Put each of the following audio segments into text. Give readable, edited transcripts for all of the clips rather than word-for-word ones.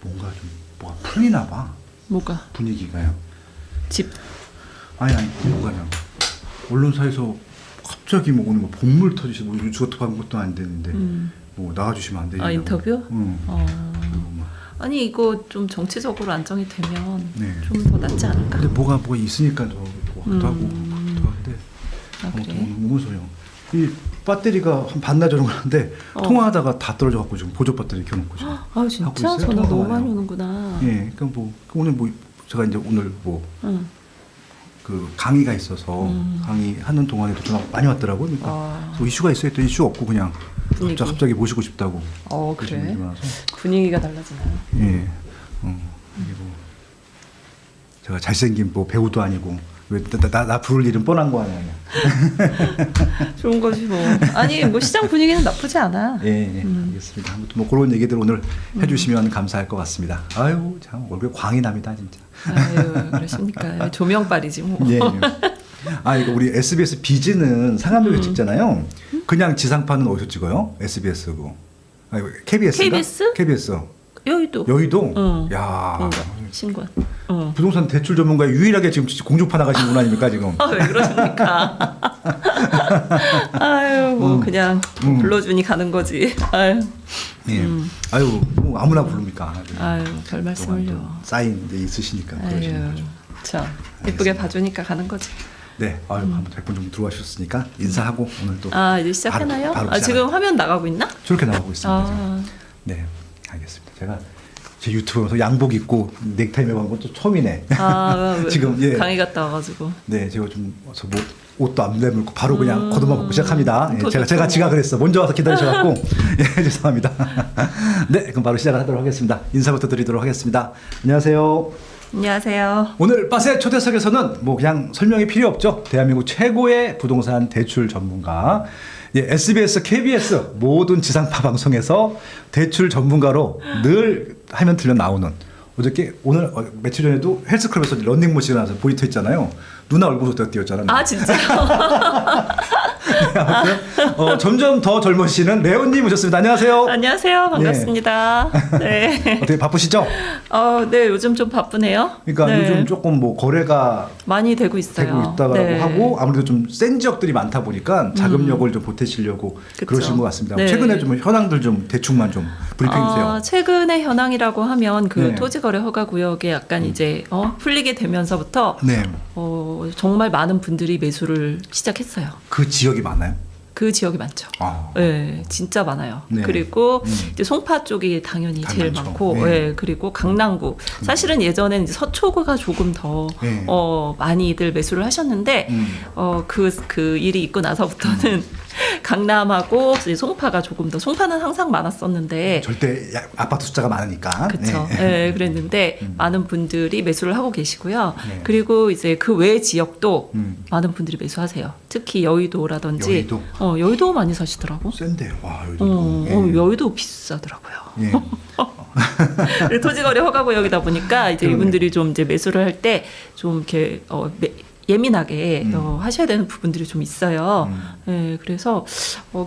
뭔가 좀 뭐가 풀리나 봐. 뭐가? 분위기가요. 집. 아니 뭐가요. 언론사에서 갑자기 뭐 오늘 뭐 본물 터지시 뭐 주거투 받은 것도 안 되는데 뭐 나와주시면 안 되냐고. 아 인터뷰? 응. 그리고 막 아니 이거 좀 정치적으로 안정이 되면 네. 좀 더 낫지 않을까? 근데 뭐가 있으니까 더 하기도 하고 그것도 한데 아, 그래? 너무 무서워요. 이 배터리가 한 반나절 하는데 통화하다가 다 떨어져 갖고 지금 보조 배터리 켜놓고 지금 아 하고 진짜 있어요. 전화 통화가 너무 많아요. 많이 오는구나. 예, 그러니까 뭐 오늘 뭐 제가 이제 오늘 뭐 그 강의가 있어서 강의하는 동안에도 전화 많이 왔더라고요. 그러니까 뭐 이슈가 있어야 또 이슈 없고 그냥 분위기. 갑자기 모시고 싶다고. 그래? 그러시는 분이 많아서. 분위기가 달라지나요? 예, 그리고 제가 잘생긴 뭐 배우도 아니고 왜 나 부를 일은 뻔한 거 아니야. 좋은 거지 뭐. 아니 뭐 시장 분위기는 나쁘지 않아. 예, 알겠습니다. 아무튼 뭐 그런 얘기들 오늘 해주시면 감사할 것 같습니다. 아유 참 얼굴 광이 납니다 진짜. 아유 그러십니까? 조명빨이지 뭐. 예. 아 이거 우리 SBS 비즈는 상암역에 찍잖아요. 그냥 지상파는 어디서 찍어요? SBS 고. 아 KBS인가? KBS? KBS. 여의도. 여의도. 응. 야. 뭔가 신관. 응. 부동산 대출 전문가 유일하게 지금 공중파 나가신 분 아닙니까 지금? 아, 왜 그러십니까? 아유, 뭐 그냥 불러주니 가는 거지. 아유, 예. 아유 뭐 아무나 부릅니까? 아유, 별 말씀을요. 쌓인 데 있으시니까 그러시는 아유, 거죠. 참 예쁘게 봐주니까 가는 거지. 네, 아유 한번 100분 정도 들어와주셨으니까 인사하고 오늘 또 아, 이제 시작하나요? 바로 아, 지금 화면 나가고 있나? 저렇게 나가고 있습니다. 지금. 아, 네, 알겠습니다. 제가 제 유튜브에서 양복 입고 넥타이 매고 한 것도 처음이네. 아, 지금 예. 강의 갔다 와가지고. 네, 제가 좀 와서 뭐 옷도 안 내물고 바로 그냥 걷어만 벗고 시작합니다. 예, 더 제가 좋죠. 지각을 했어. 먼저 와서 기다리셔갖고 예, 죄송합니다. 네, 그럼 바로 시작을 하도록 하겠습니다. 인사부터 드리도록 하겠습니다. 안녕하세요. 안녕하세요. 오늘 빠세 초대석에서는 뭐 그냥 설명이 필요 없죠. 대한민국 최고의 부동산 대출 전문가. 예, SBS, KBS 모든 지상파 방송에서 대출 전문가로 늘 하면 들려 나오는 어저께 오늘 며칠 전에도 헬스클럽에서 런닝머신을 나와서 보이터 있잖아요. 누나 얼굴부터 띄웠잖아요. 아, 진짜요? 네, 아무튼 점점 더 젊으시는 레온님 오셨습니다. 안녕하세요. 안녕하세요. 반갑습니다. 네. 어떻게 바쁘시죠? 네, 요즘 좀 바쁘네요. 그러니까 네. 요즘 조금 뭐 거래가 많이 되고 있어요. 되고 있다고 네. 하고 아무래도 좀 센 지역들이 많다 보니까 자금력을 좀 보태시려고 그쵸. 그러신 것 같습니다. 네. 최근에 좀 현황들 좀 대충만 좀 브리핑 주세요. 최근의 현황이라고 하면 그 네. 토지거래 허가 구역에 약간 이제 풀리게 되면서부터 네, 정말 많은 분들이 매수를 시작했어요. 그 지역이 많아요. 그 지역이 많죠. 아, 네, 진짜 많아요. 네. 그리고 이제 송파 쪽이 당연히 다 제일 많죠. 많고, 네. 네, 그리고 강남구. 사실은 예전에는 이제 서초구가 조금 더 네. 많이들 매수를 하셨는데, 그 일이 있고 나서부터는 강남하고 이제 송파가 조금 더, 송파는 항상 많았었는데, 절대 아파트 숫자가 많으니까. 그렇죠. 네. 네, 그랬는데 많은 분들이 매수를 하고 계시고요. 네. 그리고 이제 그 외 지역도 많은 분들이 매수하세요. 특히 여의도라든지. 여의도? 여의도 많이 사시더라고. 센데, 와 여기도. 여의도 비싸더라고요. 예. 토지거래 허가구역이다 보니까 이제 그러네. 이분들이 좀 이제 매수를 할 때 좀 이렇게 예민하게 하셔야 되는 부분들이 좀 있어요. 네, 그래서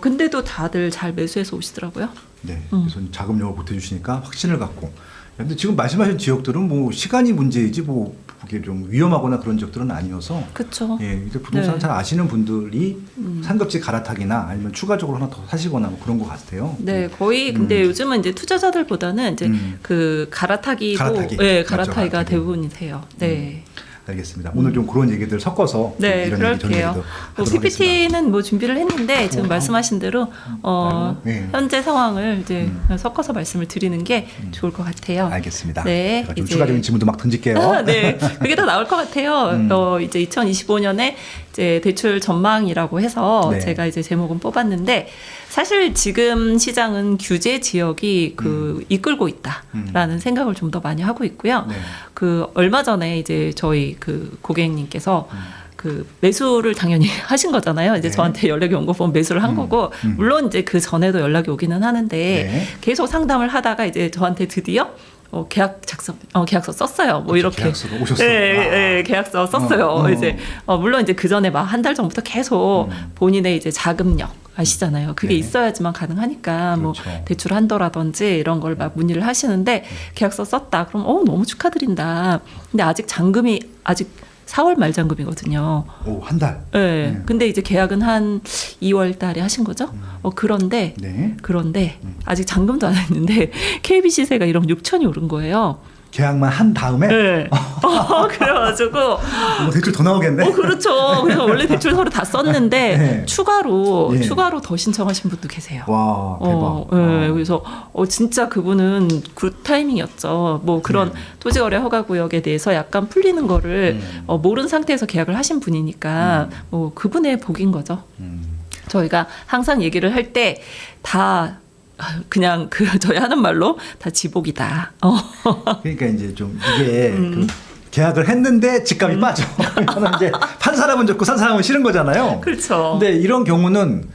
근데도 다들 잘 매수해서 오시더라고요. 네, 그래서 자금력을 보태주시니까 확신을 갖고. 근데 지금 말씀하신 지역들은 뭐 시간이 문제이지 뭐 그게 좀 위험하거나 그런 지역들은 아니어서. 그렇죠. 예, 이제 부동산 네. 잘 아시는 분들이 상급지 갈아타기나 아니면 추가적으로 하나 더 사시거나 뭐 그런 것 같아요. 네, 거의 근데 요즘은 이제 투자자들보다는 이제 그 갈아타기도 갈아타기. 네, 맞죠, 갈아타기가 갈아타기. 대부분이세요. 네. 알겠습니다. 오늘 좀 그런 얘기들 섞어서 네, 이런 얘기, 저런 그럴게요. 얘기도 뭐 하도록 PPT는 뭐 준비를 했는데 지금 말씀하신 대로 네. 현재 상황을 이제 섞어서 말씀을 드리는 게 좋을 것 같아요. 알겠습니다. 네, 제가 좀 이제- 추가적인 질문도 막 던질게요. 네, 그게 더 나올 것 같아요. 이제 2025년에 이제 대출 전망이라고 해서 네. 제가 이제 제목은 뽑았는데 사실 지금 시장은 규제 지역이 이끌고 있다라는 생각을 좀 더 많이 하고 있고요. 네. 그 얼마 전에 이제 저희 그 고객님께서 그 매수를 당연히 하신 거잖아요. 이제 네. 저한테 연락이 온 거 보면 매수를 한 거고 물론 이제 그 전에도 연락이 오기는 하는데 네. 계속 상담을 하다가 이제 저한테 드디어 계약서 썼어요. 뭐 이렇게. 계약서로 오셨어요. 네, 네, 계약서 썼어요. 이제 물론 이제 그 전에 막 한 달 전부터 계속 본인의 이제 자금력 아시잖아요. 그게 네. 있어야지만 가능하니까 뭐 그렇죠. 대출 한도라든지 이런 걸 막 문의를 하시는데 계약서 썼다. 그럼 너무 축하드린다. 근데 아직 잔금이 아직 4월 말 잔금이거든요. 오, 한 달. 네. 네. 근데 이제 계약은 한 2월 달에 하신 거죠? 그런데 네. 아직 잔금도 안 했는데 KB 시세가 1억 6천이 오른 거예요. 계약만 한 다음에 네. 그래가지고 뭐 대출 더 나오겠네. 그렇죠. 그래서 원래 대출 서류 다 썼는데 네. 추가로 예. 더 신청하신 분도 계세요. 와, 대박. 네. 그래서 진짜 그분은 굿 타이밍이었죠. 뭐 그런 네. 토지거래 허가구역에 대해서 약간 풀리는 거를 모르는 상태에서 계약을 하신 분이니까 뭐 그분의 복인 거죠. 저희가 항상 얘기를 할 때 다 그냥 저희 하는 말로 다 지복이다. 그러니까 이제 좀 이게 그 계약을 했는데 집값이 빠져. 그러면 이제 판 사람은 좋고 산 사람은 싫은 거잖아요. 그렇죠. 근데 이런 경우는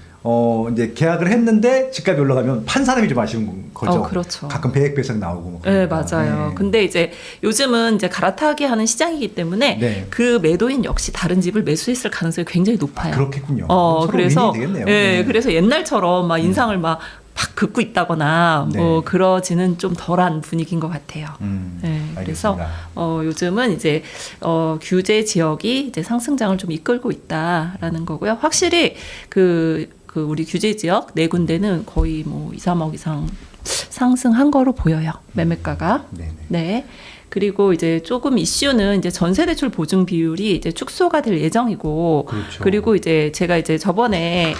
이제 계약을 했는데 집값이 올라가면 판 사람이 좀 아쉬운 거죠. 그렇죠. 가끔 배액 배상 나오고 뭐 네, 그러니까. 맞아요. 네. 근데 이제 요즘은 이제 갈아타기 하는 시장이기 때문에 네. 그 매도인 역시 다른 집을 매수했을 가능성이 굉장히 높아요. 그렇겠군요. 서로 그래서 윈윈이 되겠네요. 예, 그래서 옛날처럼 막 인상을 막 긋고 있다거나 네. 뭐 그러지는 좀 덜한 분위기인 것 같아요. 네, 그래서 알겠습니다. 요즘은 이제 규제 지역이 이제 상승장을 좀 이끌고 있다라는 거고요. 확실히 그 우리 규제 지역 네 군데는 거의 뭐 2, 3억 이상 상승한 거로 보여요. 매매가가. 네네. 네. 그리고 이제 조금 이슈는 이제 전세대출 보증 비율이 이제 축소가 될 예정이고, 그렇죠. 그리고 이제 제가 이제 저번에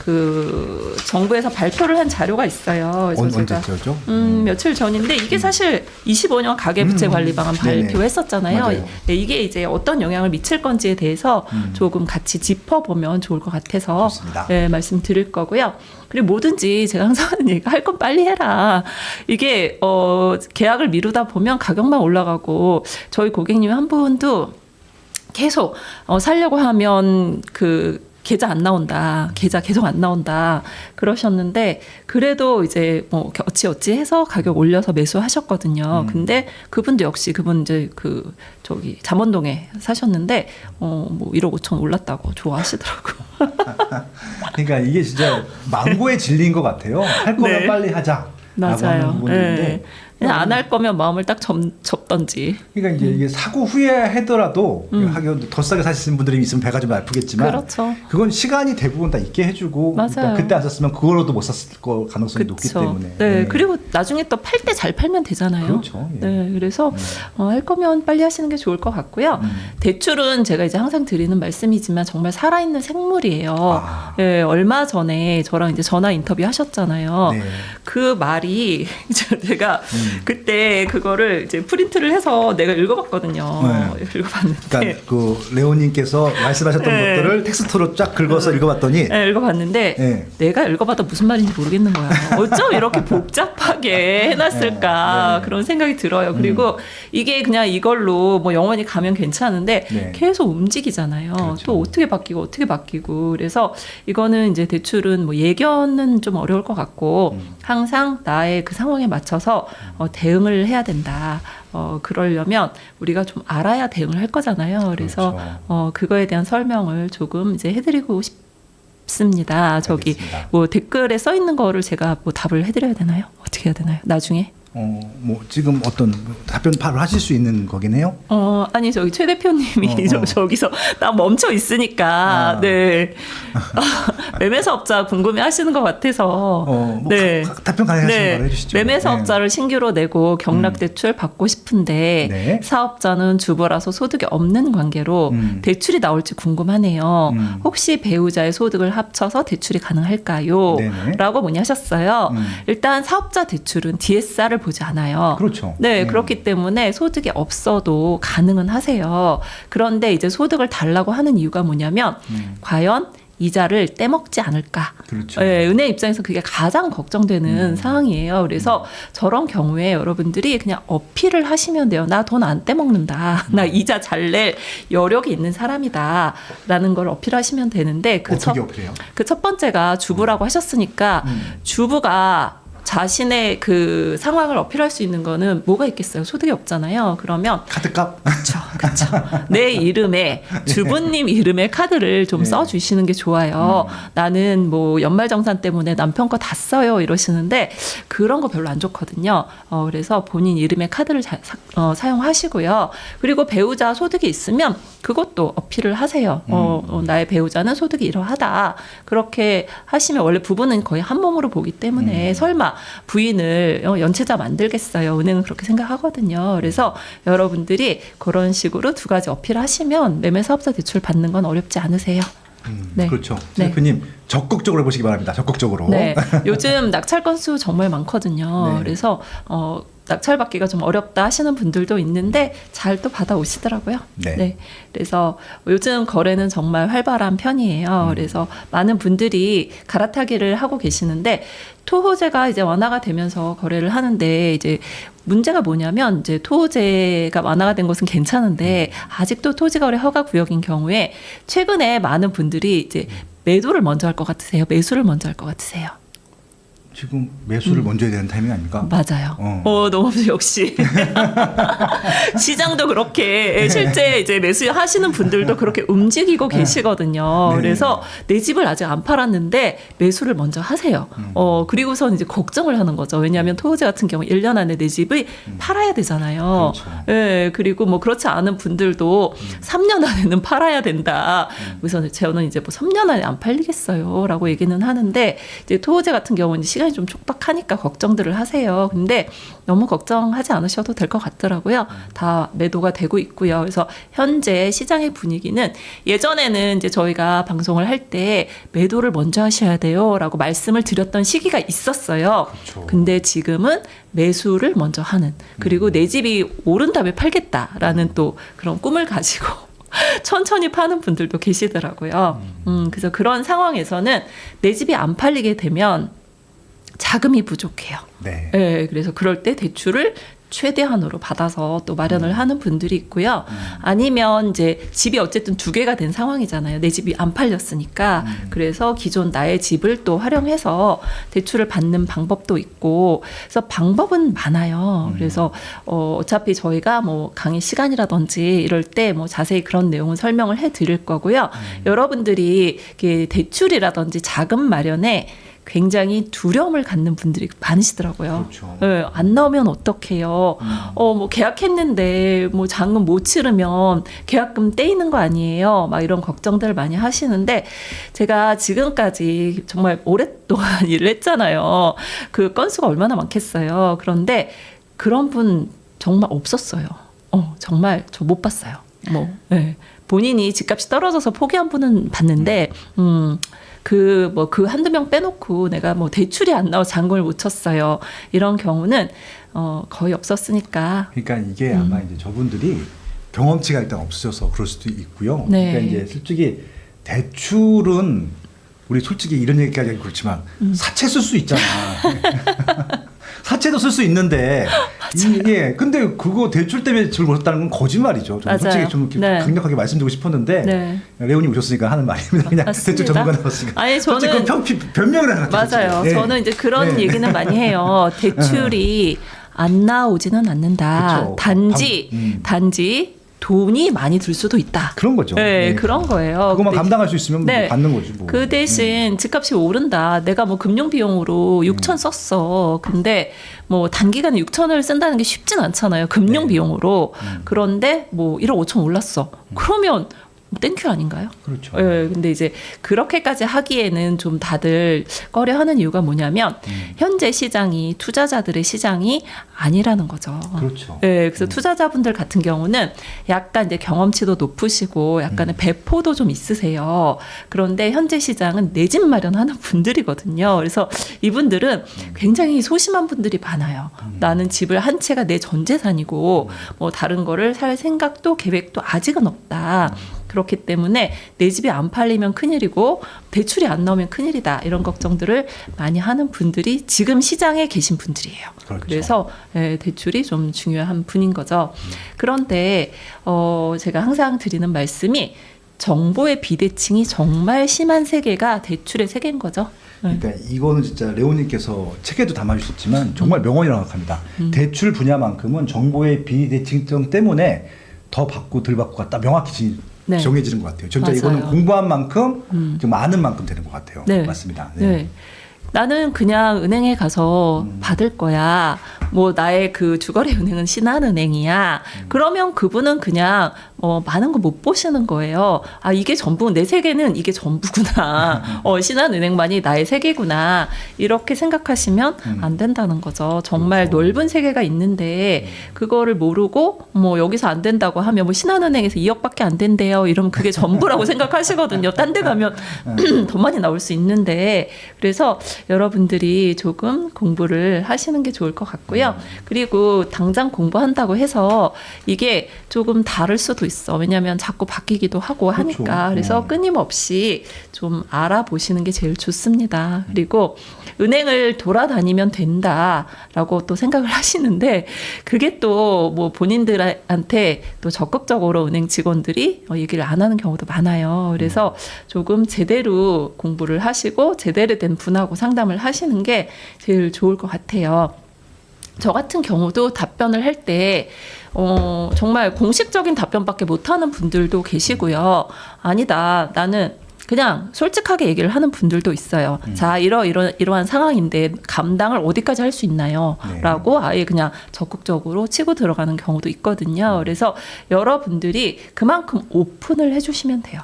그 정부에서 발표를 한 자료가 있어요. 그래서 제가 언제죠? 며칠 전인데 이게 사실 25년 가계부채 관리 방안 네네. 발표했었잖아요. 맞아요. 네, 이게 이제 어떤 영향을 미칠 건지에 대해서 조금 같이 짚어보면 좋을 것 같아서 좋습니다. 네, 말씀드릴 거고요. 그리고 뭐든지 제가 항상 하는 얘기가 할 건 빨리 해라. 이게 계약을 미루다 보면 가격만 올라가고 저희 고객님 한 분도 계속 살려고 하면 그 계좌 안 나온다. 계좌 계속 안 나온다. 그러셨는데 그래도 이제 뭐 어찌어찌 해서 가격 올려서 매수하셨거든요. 근데 그분도 역시 그분 이제 저기 잠원동에 사셨는데 뭐 1억 5천 올랐다고 좋아하시더라고요. 그러니까 이게 진짜 망고의 진리인 것 같아요. 할 거면 네. 빨리 하자. 맞아요. 부분인데 네. 그냥 안 할 거면 마음을 딱 접던지. 그러니까 이제 이게 사고 후에 하더라도 하긴 더 싸게 사시는 분들이 있으면 배가 좀 아프겠지만 그렇죠. 그건 시간이 대부분 다 있게 해주고 맞아요. 일단 그때 안 썼으면 그거로도 못 샀을 거 가능성이 높기 그쵸. 때문에 네. 그리고 나중에 또 팔 때 잘 팔면 되잖아요. 그렇죠. 예. 네. 그래서 할 거면 빨리 하시는 게 좋을 것 같고요. 대출은 제가 이제 항상 드리는 말씀이지만 정말 살아있는 생물이에요. 네, 얼마 전에 저랑 이제 전화 인터뷰 하셨잖아요. 네. 그 말이 제가 그때 그거를 이제 프린트를 해서 내가 읽어봤거든요. 네. 읽어봤는데. 그러니까 그 레오님께서 말씀하셨던 네. 것들을 텍스트로 쫙 긁어서 읽어봤더니 네, 읽어봤는데 네. 내가 읽어봐도 무슨 말인지 모르겠는 거야. 어쩜 이렇게 복잡하게 해놨을까 네. 그런 생각이 들어요. 그리고 이게 그냥 이걸로 뭐 영원히 가면 괜찮은데 네. 계속 움직이잖아요. 그렇죠. 또 어떻게 바뀌고 그래서 이거는 이제 대출은 뭐 예견은 좀 어려울 것 같고 항상 나의 그 상황에 맞춰서 대응을 해야 된다. 그러려면 우리가 좀 알아야 대응을 할 거잖아요. 그래서 그렇죠. 그거에 대한 설명을 조금 이제 해드리고 싶습니다. 저기 알겠습니다. 뭐 댓글에 써 있는 거를 제가 뭐 답을 해드려야 되나요? 어떻게 해야 되나요? 나중에? 뭐 지금 어떤 답변 바로 하실 수 있는 거긴 해요? 아니 저기 최 대표님이 저기서 딱 멈춰 있으니까 네 매매 사업자 궁금해하시는 것 같아서 뭐 답변 가능하신 거로 해주시죠. 매매 사업자를 신규로 내고 경락 대출 받고 싶은데 네. 사업자는 주부라서 소득이 없는 관계로 대출이 나올지 궁금하네요. 혹시 배우자의 소득을 합쳐서 대출이 가능할까요? 네네. 라고 문의하셨어요. 일단 사업자 대출은 DSR을 보지 않아요. 그렇죠. 네, 그렇기 때문에 소득이 없어도 가능은 하세요. 그런데 이제 소득을 달라고 하는 이유가 뭐냐면 과연 이자를 떼먹지 않을까. 그렇죠. 네, 은행 입장에서 그게 가장 걱정되는 상황이에요. 그래서 저런 경우에 여러분들이 그냥 어필을 하시면 돼요. 나 돈 안 떼먹는다. 나 이자 잘 낼 여력이 있는 사람이다. 라는 걸 어필하시면 되는데 어떻게 어필해요? 그 첫 번째가 주부라고 하셨으니까 주부가 자신의 그 상황을 어필할 수 있는 거는 뭐가 있겠어요? 소득이 없잖아요. 그러면 카드값. 그렇죠. 내 이름에 주부님 이름의 카드를 좀 네. 써주시는 게 좋아요. 나는 뭐 연말정산 때문에 남편 거 다 써요 이러시는데 그런 거 별로 안 좋거든요. 그래서 본인 이름의 카드를 사용하시고요. 그리고 배우자 소득이 있으면 그것도 어필을 하세요. 나의 배우자는 소득이 이러하다. 그렇게 하시면 원래 부부는 거의 한 몸으로 보기 때문에 설마 부인을 연체자 만들겠어요. 은행은 그렇게 생각하거든요. 그래서 여러분들이 그런 식으로 두 가지 어필하시면 매매사업자 대출 받는 건 어렵지 않으세요. 네. 그렇죠. 네. 대표님 적극적으로 해보시기 바랍니다. 적극적으로. 네. 요즘 낙찰 건수 정말 많거든요. 네. 그래서 낙찰 받기가 좀 어렵다 하시는 분들도 있는데 잘 또 받아오시더라고요. 네. 그래서 요즘 거래는 정말 활발한 편이에요. 그래서 많은 분들이 갈아타기를 하고 계시는데 토호제가 이제 완화가 되면서 거래를 하는데 이제 문제가 뭐냐면 이제 토호제가 완화가 된 것은 괜찮은데 아직도 토지거래 허가 구역인 경우에 최근에 많은 분들이 이제 매도를 먼저 할 것 같으세요? 매수를 먼저 할 것 같으세요? 지금 매수를 먼저 해야 되는 타이밍 아닙니까? 맞아요. 너무 역시 시장도 그렇게 실제 이제 매수하시는 분들도 그렇게 움직이고 계시거든요. 네. 그래서 내 집을 아직 안 팔았는데 매수를 먼저 하세요. 그리고선 이제 걱정을 하는 거죠. 왜냐하면 토호제 같은 경우 1년 안에 내 집을 팔아야 되잖아요. 그렇죠. 예, 그리고 뭐 그렇지 않은 분들도 3년 안에는 팔아야 된다. 그래서 저는 이제 뭐 3년 안에 안 팔리겠어요라고 얘기는 하는데 이제 토호제 같은 경우는 시간이 좀 촉박하니까 걱정들을 하세요. 근데 너무 걱정하지 않으셔도 될 것 같더라고요. 다 매도가 되고 있고요. 그래서 현재 시장의 분위기는 예전에는 이제 저희가 방송을 할 때 매도를 먼저 하셔야 돼요라고 말씀을 드렸던 시기가 있었어요. 그렇죠. 근데 지금은 매수를 먼저 하는 그리고 내 집이 오른 다음에 팔겠다라는 또 그런 꿈을 가지고 천천히 파는 분들도 계시더라고요. 그래서 그런 상황에서는 내 집이 안 팔리게 되면 자금이 부족해요. 네. 네, 그래서 그럴 때 대출을 최대한으로 받아서 또 마련을 하는 분들이 있고요. 아니면 이제 집이 어쨌든 두 개가 된 상황이잖아요. 내 집이 안 팔렸으니까. 그래서 기존 나의 집을 또 활용해서 대출을 받는 방법도 있고. 그래서 방법은 많아요. 그래서 어차피 저희가 뭐 강의 시간이라든지 이럴 때 뭐 자세히 그런 내용은 설명을 해드릴 거고요. 여러분들이 이렇게 대출이라든지 자금 마련에 굉장히 두려움을 갖는 분들이 많으시더라고요. 그렇죠. 네, 안 나오면 어떡해요. 뭐 계약했는데 뭐 잔금 못 치르면 계약금 떼이는 거 아니에요. 막 이런 걱정들을 많이 하시는데 제가 지금까지 정말 오랫동안 일을 했잖아요. 그 건수가 얼마나 많겠어요. 그런데 그런 분 정말 없었어요. 정말 저 못 봤어요. 네. 본인이 집값이 떨어져서 포기한 분은 봤는데, 그 한두 명 빼놓고 내가 뭐 대출이 안 나와 잔금을 못 쳤어요. 이런 경우는 거의 없었으니까. 그러니까 이게 아마 이제 저분들이 경험치가 일단 없으셔서 그럴 수도 있고요. 네. 그러니까 이제 솔직히 대출은 우리 솔직히 이런 얘기까지 하기 그렇지만 사채 쓸 수 있잖아. 사채도 쓸 수 있는데 이게 근데 그거 대출 때문에 집을 못 샀다는 건 거짓말이죠. 좀 솔직히 좀 이렇게 네. 강력하게 말씀드리고 싶었는데 네. 레오님 오셨으니까 하는 말입니다. 그냥 맞습니다. 대출 전문가 나왔으니까. 아니, 솔직히 저는 그건 변명을 하는 거죠. 맞아요. 네. 저는 이제 그런 네. 얘기는 많이 해요. 대출이 안 나오지는 않는다. 그쵸. 단지 돈이 많이 들 수도 있다. 그런 거죠. 네, 네. 그런 거예요. 그것만 근데 감당할 수 있으면 네. 뭐 받는 거지 뭐. 그 대신 집값이 오른다. 내가 뭐 금융 비용으로 6천 썼어. 근데 뭐 단기간에 6천을 쓴다는 게 쉽진 않잖아요. 금융 네. 비용으로. 그런데 뭐 1억 5천 올랐어. 그러면 땡큐 아닌가요? 그렇죠. 예, 근데 이제 그렇게까지 하기에는 좀 다들 꺼려하는 이유가 뭐냐면 현재 시장이 투자자들의 시장이 아니라는 거죠. 그렇죠. 예, 그래서 투자자분들 같은 경우는 약간 이제 경험치도 높으시고 약간의 배포도 좀 있으세요. 그런데 현재 시장은 내 집 마련하는 분들이거든요. 그래서 이분들은 굉장히 소심한 분들이 많아요. 나는 집을 한 채가 내 전 재산이고 뭐 다른 거를 살 생각도 계획도 아직은 없다. 그렇기 때문에 내 집이 안 팔리면 큰일이고 대출이 안 나오면 큰일이다. 이런 걱정들을 많이 하는 분들이 지금 시장에 계신 분들이에요. 그렇죠. 그래서 대출이 좀 중요한 분인 거죠. 그런데 제가 항상 드리는 말씀이 정보의 비대칭이 정말 심한 세계가 대출의 세계인 거죠. 그러니까 이거는 진짜 레오님께서 책에도 담아주셨지만 정말 명언이라고 생각합니다. 대출 분야만큼은 정보의 비대칭성 때문에 더 받고 덜 받고가 딱 명확히 네. 정해지는 것 같아요. 진짜 맞아요. 이거는 공부한 만큼 좀 아는 만큼 되는 것 같아요. 네. 맞습니다. 네. 나는 그냥 은행에 가서 받을 거야. 뭐 나의 그 주거래 은행은 신한은행이야. 그러면 그분은 그냥 많은 거 못 보시는 거예요. 아, 이게 전부, 내 세계는 이게 전부구나. 신한은행만이 나의 세계구나. 이렇게 생각하시면 안 된다는 거죠. 정말 그렇죠. 넓은 세계가 있는데 그거를 모르고 뭐 여기서 안 된다고 하면 뭐 신한은행에서 2억밖에 안 된대요. 이러면 그게 전부라고 생각하시거든요. 딴 데 가면 더 많이 나올 수 있는데. 그래서 여러분들이 조금 공부를 하시는 게 좋을 것 같고요. 그리고 당장 공부한다고 해서 이게 조금 다를 수도 있어. 왜냐하면 자꾸 바뀌기도 하고 하니까. 그렇죠. 그래서 끊임없이 좀 알아보시는 게 제일 좋습니다. 그리고 은행을 돌아다니면 된다라고 또 생각을 하시는데 그게 또 뭐 본인들한테 또 적극적으로 은행 직원들이 얘기를 안 하는 경우도 많아요. 그래서 조금 제대로 공부를 하시고 제대로 된 분하고 상담을 하시는 게 제일 좋을 것 같아요. 저 같은 경우도 답변을 할 때 정말 공식적인 답변밖에 못하는 분들도 계시고요. 아니다, 나는 그냥 솔직하게 얘기를 하는 분들도 있어요. 자, 이러한 상황인데 감당을 어디까지 할 수 있나요? 네. 라고 아예 그냥 적극적으로 치고 들어가는 경우도 있거든요. 그래서 여러분들이 그만큼 오픈을 해주시면 돼요.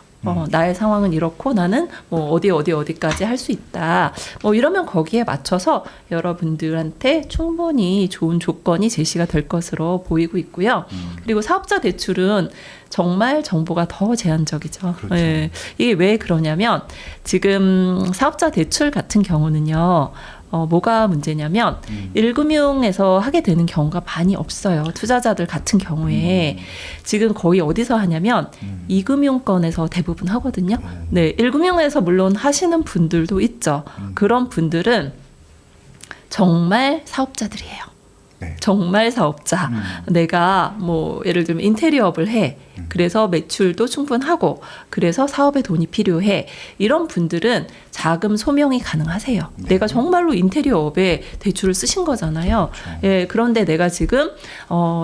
나의 상황은 이렇고 나는 뭐 어디까지 할 수 있다. 뭐 이러면 거기에 맞춰서 여러분들한테 충분히 좋은 조건이 제시가 될 것으로 보이고 있고요. 그리고 사업자 대출은 정말 정보가 더 제한적이죠. 그렇죠. 예. 이게 왜 그러냐면 지금 사업자 대출 같은 경우는요. 뭐가 문제냐면 1금융에서 하게 되는 경우가 많이 없어요. 투자자들 같은 경우에 지금 거의 어디서 하냐면 2금융권에서 대부분 하거든요. 네, 1금융에서 물론 하시는 분들도 있죠. 그런 분들은 정말 사업자들이에요. 네. 정말 사업자. 내가 뭐 예를 들면 인테리어업을 해. 그래서 매출도 충분하고 그래서 사업에 돈이 필요해. 이런 분들은 자금 소명이 가능하세요. 네. 내가 정말로 인테리어업에 대출을 쓰신 거잖아요. 그렇죠. 예, 그런데 내가 지금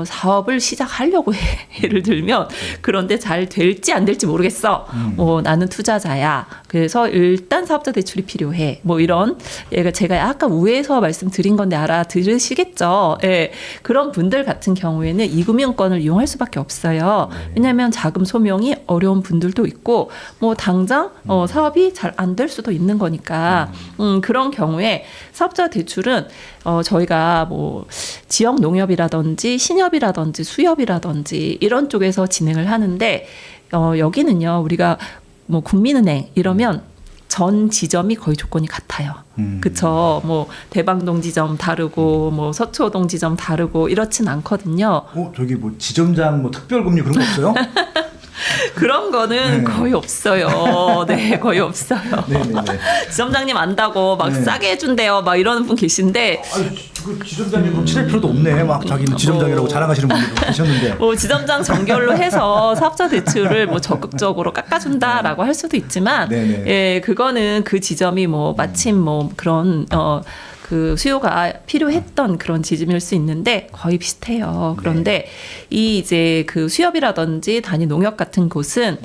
사업을 시작하려고 해. 예를 들면 그런데 잘 될지 안 될지 모르겠어. 나는 투자자야. 그래서 일단 사업자 대출이 필요해. 뭐 이런 제가 아까 우회에서 말씀드린 건데 알아들으시겠죠. 예, 그런 분들 같은 경우에는 이금융권을 이용할 수밖에 없어요. 왜냐하면 자금 소명이 어려운 분들도 있고 뭐 당장 사업이 잘 안 될 수도 있는 거니까 그런 경우에 사업자 대출은 저희가 뭐 지역 농협이라든지 신협이라든지 수협이라든지 이런 쪽에서 진행을 하는데 여기는요 우리가 뭐 국민은행 이러면 전 지점이 거의 조건이 같아요. 그쵸. 뭐 대방동 지점 다르고 뭐 서초동 지점 다르고 이렇진 않거든요. 저기 뭐 지점장 뭐 특별금리 그런 거 없어요? 그런 거는 네. 거의 없어요. 네, 거의 없어요. 네네네. 지점장님 안다고 막 네. 싸게 해준대요. 막 이러는 분 계신데 그 지점장님 칠할 필요도 없네. 막 자기는 지점장이라고 자랑하시는 분들도 계셨는데. 뭐 지점장 정결로 해서 사업자 대출을 뭐 적극적으로 깎아준다라고 할 수도 있지만, 네네. 예, 그거는 그 지점이 뭐 마침 뭐 그런 그 수요가 필요했던 그런 지점일 수 있는데 거의 비슷해요. 그런데 이 이제 그 수협이라든지 단위 농협 같은 곳은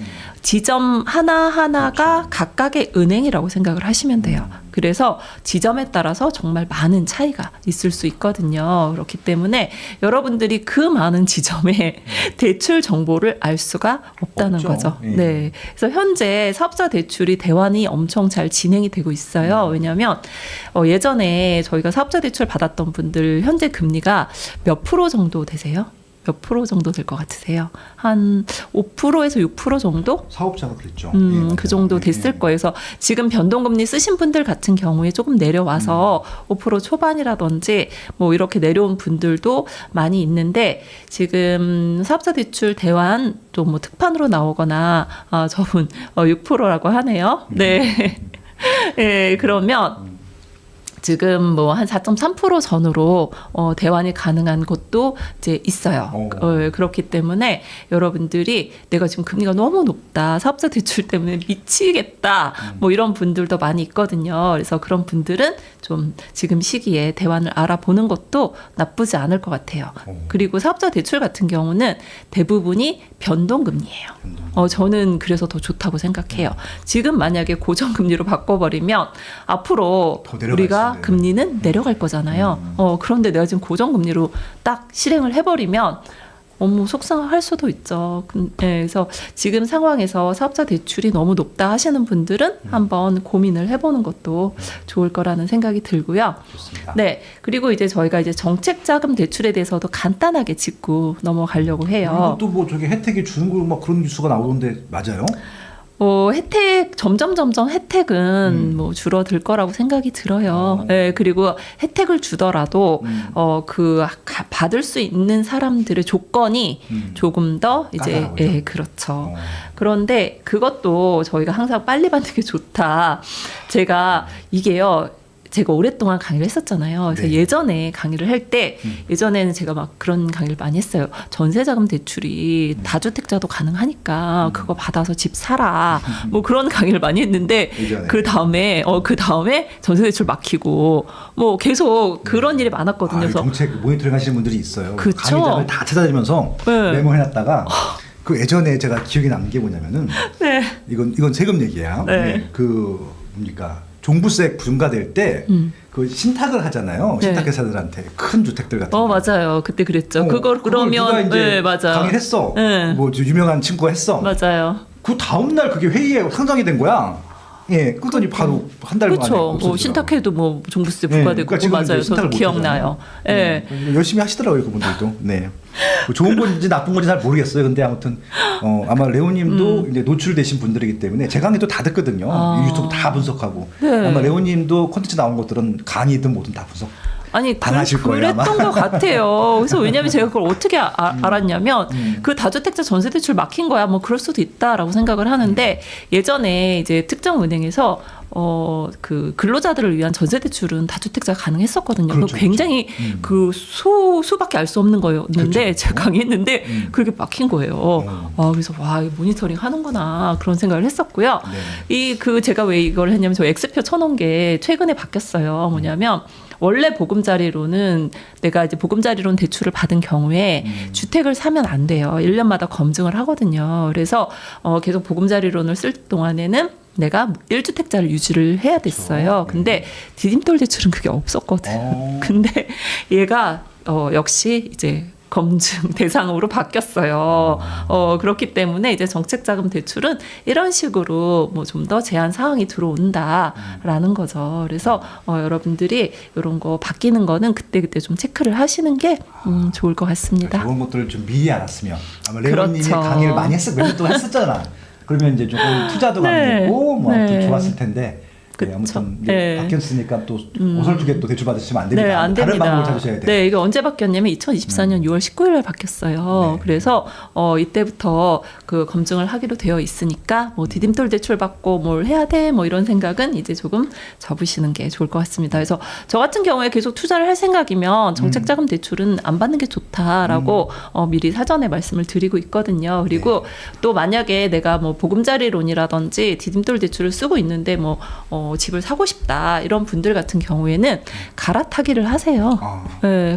지점 하나하나가 각각의 은행이라고 생각을 하시면 돼요. 그래서 지점에 따라서 정말 많은 차이가 있을 수 있거든요. 그렇기 때문에 여러분들이 그 많은 지점의 대출 정보를 알 수가 없다는 없죠. 거죠. 예. 네. 그래서 현재 사업자 대출이 대환이 엄청 잘 진행이 되고 있어요. 왜냐하면 예전에 저희가 사업자 대출 받았던 분들 현재 금리가 몇 프로 정도 되세요? 몇 프로 정도 될 것 같으세요? 한 5%에서 6% 정도? 사업자가 그랬죠. 그 정도 됐을 거예요. 그래서 지금 변동금리 쓰신 분들 같은 경우에 조금 내려와서 5% 초반이라든지 뭐 이렇게 내려온 분들도 많이 있는데 지금 사업자 대출 대환 또 뭐 특판으로 나오거나 저분 6%라고 하네요. 네. 네, 그러면 지금 뭐 한 4.3% 전후로 대환이 가능한 곳도 이제 있어요. 그렇기 때문에 여러분들이 내가 지금 금리가 너무 높다, 사업자 대출 때문에 미치겠다, 뭐 이런 분들도 많이 있거든요. 그래서 그런 분들은 좀 지금 시기에 대환을 알아보는 것도 나쁘지 않을 것 같아요. 그리고 사업자 대출 같은 경우는 대부분이 변동금리예요. 저는 그래서 더 좋다고 생각해요. 지금 만약에 고정금리로 바꿔버리면 앞으로 우리가 금리는 내려갈 거잖아요. 그런데 내가 지금 고정금리로 딱 실행을 해버리면 속상할 수도 있죠. 그래서 지금 상황에서 사업자 대출이 너무 높다 하시는 분들은 한번 고민을 해보는 것도 좋을 거라는 생각이 들고요. 좋습니다. 네, 그리고 이제 저희가 이제 정책자금 대출에 대해서도 간단하게 짚고 넘어가려고 해요. 또 뭐 저기 혜택이 주는 거 막 그런 뉴스가 나오던데 맞아요? 혜택 점점 혜택은 뭐 줄어들 거라고 생각이 들어요. 네, 그리고 혜택을 주더라도 받을 수 있는 사람들의 조건이 조금 더 이제 그렇죠. 그런데 그것도 저희가 항상 빨리 받는 게 좋다. 제가 오랫동안 강의를 했었잖아요. 그래서 예전에 강의를 할 때 예전에는 제가 막 그런 강의를 많이 했어요. 전세자금 대출이 다주택자도 가능하니까 그거 받아서 집 사라. 뭐 그런 강의를 많이 했는데 그 다음에 전세 대출 막히고 뭐 계속 그런 일이 많았거든요. 그래서 정책 모니터링 하시는 분들이 있어요. 그쵸? 강의장을 다 찾아다니면서 메모해놨다가 그 예전에 제가 기억에 남는 게 뭐냐면은 이건 세금 얘기야. 뭡니까? 종부세 중과될 때 그 신탁을 하잖아요. 신탁회사들한테 큰 주택들 같은 거. 맞아요. 그때 그랬죠. 그걸 누가 그러면 이제 맞아. 강의를 했어. 뭐 유명한 친구가 했어. 맞아요. 그 다음 날 그게 회의에 상정이 된 거야. 그랬더니 바로 한 달 만에 없어지더라고요. 신탁해도 뭐 종부세 부과되고 그러니까 맞아요. 저도 기억나요. 열심히 하시더라고요, 그분들도. 네. 뭐 좋은 건지 나쁜 건지 잘 모르겠어요. 근데 아무튼 아마 레오님도 이제 노출되신 분들이기 때문에 제 강의도 다 듣거든요. 유튜브 다 분석하고 아마 레오님도 콘텐츠 나온 것들은 강의든 뭐든 다 분석. 아니 거예요, 그랬던 것 같아요. 그래서 왜냐하면 제가 그걸 어떻게 알았냐면 그 다주택자 전세대출 막힌 거야. 뭐 그럴 수도 있다라고 생각을 하는데 예전에 이제 특정 은행에서 그 근로자들을 위한 전세대출은 다주택자가 가능했었거든요. 그렇죠, 굉장히 수밖에 알 수 없는 거였는데 제가 강의했는데 그게 막힌 거예요. 그래서 모니터링 하는구나 그런 생각을 했었고요. 제가 왜 이걸 했냐면 저 X표 쳐놓은 게 최근에 바뀌었어요. 뭐냐면 원래 보금자리로는 내가 이제 보금자리론 대출을 받은 경우에 주택을 사면 안 돼요. 1년마다 검증을 하거든요. 그래서 계속 보금자리론을 쓸 동안에는 내가 1주택자를 유지를 해야 됐어요. 근데 디딤돌 대출은 그게 없었거든. 근데 얘가 역시 이제 검증 대상으로 바뀌었어요. 그렇기 때문에 이제 정책자금 대출은 이런 식으로 뭐 좀 더 제한 사항이 들어온다라는 거죠. 그래서 여러분들이 이런 거 바뀌는 거는 그때그때 좀 체크를 하시는 게 좋을 것 같습니다. 그런 것들을 좀 미리 알았으면 아마 레오님이 강의를 많이 몇 년 동안 했었잖아. 그러면 이제 조금 투자도 많고 뭐 아무튼 좋았을 텐데. 아무튼 바뀌었으니까 또 오설주게 또 대출 받으시면 안 됩니다. 안 다른 됩니다. 방법을 찾으셔야 돼요. 이게 언제 바뀌었냐면 2024년 6월 19일에 바뀌었어요. 그래서 이때부터 그 검증을 하기로 되어 있으니까 뭐 디딤돌 대출 받고 뭘 해야 돼 뭐 이런 생각은 이제 조금 접으시는 게 좋을 것 같습니다. 그래서 저 같은 경우에 계속 투자를 할 생각이면 정책자금 대출은 안 받는 게 좋다라고 미리 사전에 말씀을 드리고 있거든요. 그리고 또 만약에 내가 뭐 보금자리론이라든지 디딤돌 대출을 쓰고 있는데 뭐 집을 사고 싶다 이런 분들 같은 경우에는 갈아타기를 하세요.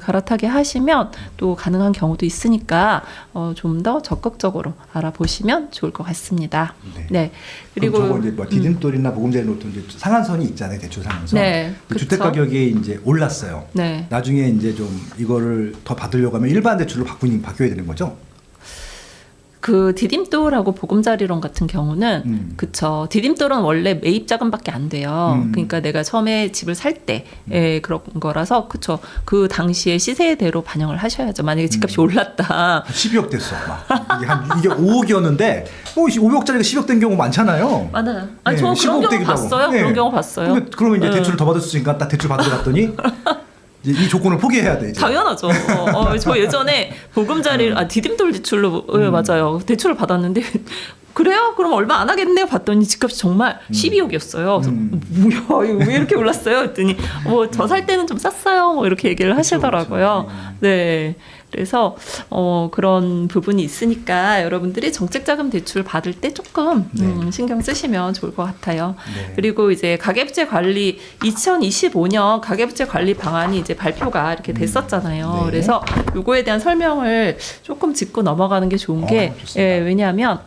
갈아타기 하시면 또 가능한 경우도 있으니까 좀 더 적극적으로 알아보시면 좋을 것 같습니다. 그리고 저거 이제 뭐 디딤돌이나 보금자리론 이제 상한선이 있잖아요, 대출 상한선. 그 주택 가격이 이제 올랐어요. 나중에 이제 좀 이거를 더 받으려고 하면 일반 대출로 바뀌어야 되는 거죠. 그 디딤돌하고 보금자리론 같은 경우는 그쵸. 디딤돌은 원래 매입 자금밖에 안 돼요. 그러니까 내가 처음에 집을 살 때 그런 거라서 그쵸. 그 당시에 시세대로 반영을 하셔야죠. 만약에 집값이 올랐다. 12억 됐어. 이게 5억이었는데 뭐 5억짜리가 10억 된 경우 많잖아요. 맞아요. 아니 저 그런 경우 봤어요. 그런 경우 봤어요. 그러면 이제 대출을 더 받을 수 있으니까 딱 대출 받으러 갔더니 이 조건을 포기해야 돼. 이제. 당연하죠. 저 예전에 보금자리 디딤돌 대출로 맞아요. 대출을 받았는데 그래요? 그럼 얼마 안 하겠네요. 봤더니 집값이 정말 12억이었어요. 그래서 뭐야, 이거 왜 이렇게 올랐어요? 했더니 뭐 저 살 때는 좀 쌌어요. 뭐 이렇게 얘기를 하시더라고요. 네. 그래서 그런 부분이 있으니까 여러분들이 정책자금 대출 받을 때 조금 신경 쓰시면 좋을 것 같아요. 네. 그리고 이제 가계부채 관리 2025년 가계부채 관리 방안이 이제 발표가 이렇게 됐었잖아요. 네. 그래서 요거에 대한 설명을 조금 짚고 넘어가는 게 좋은 게 왜냐하면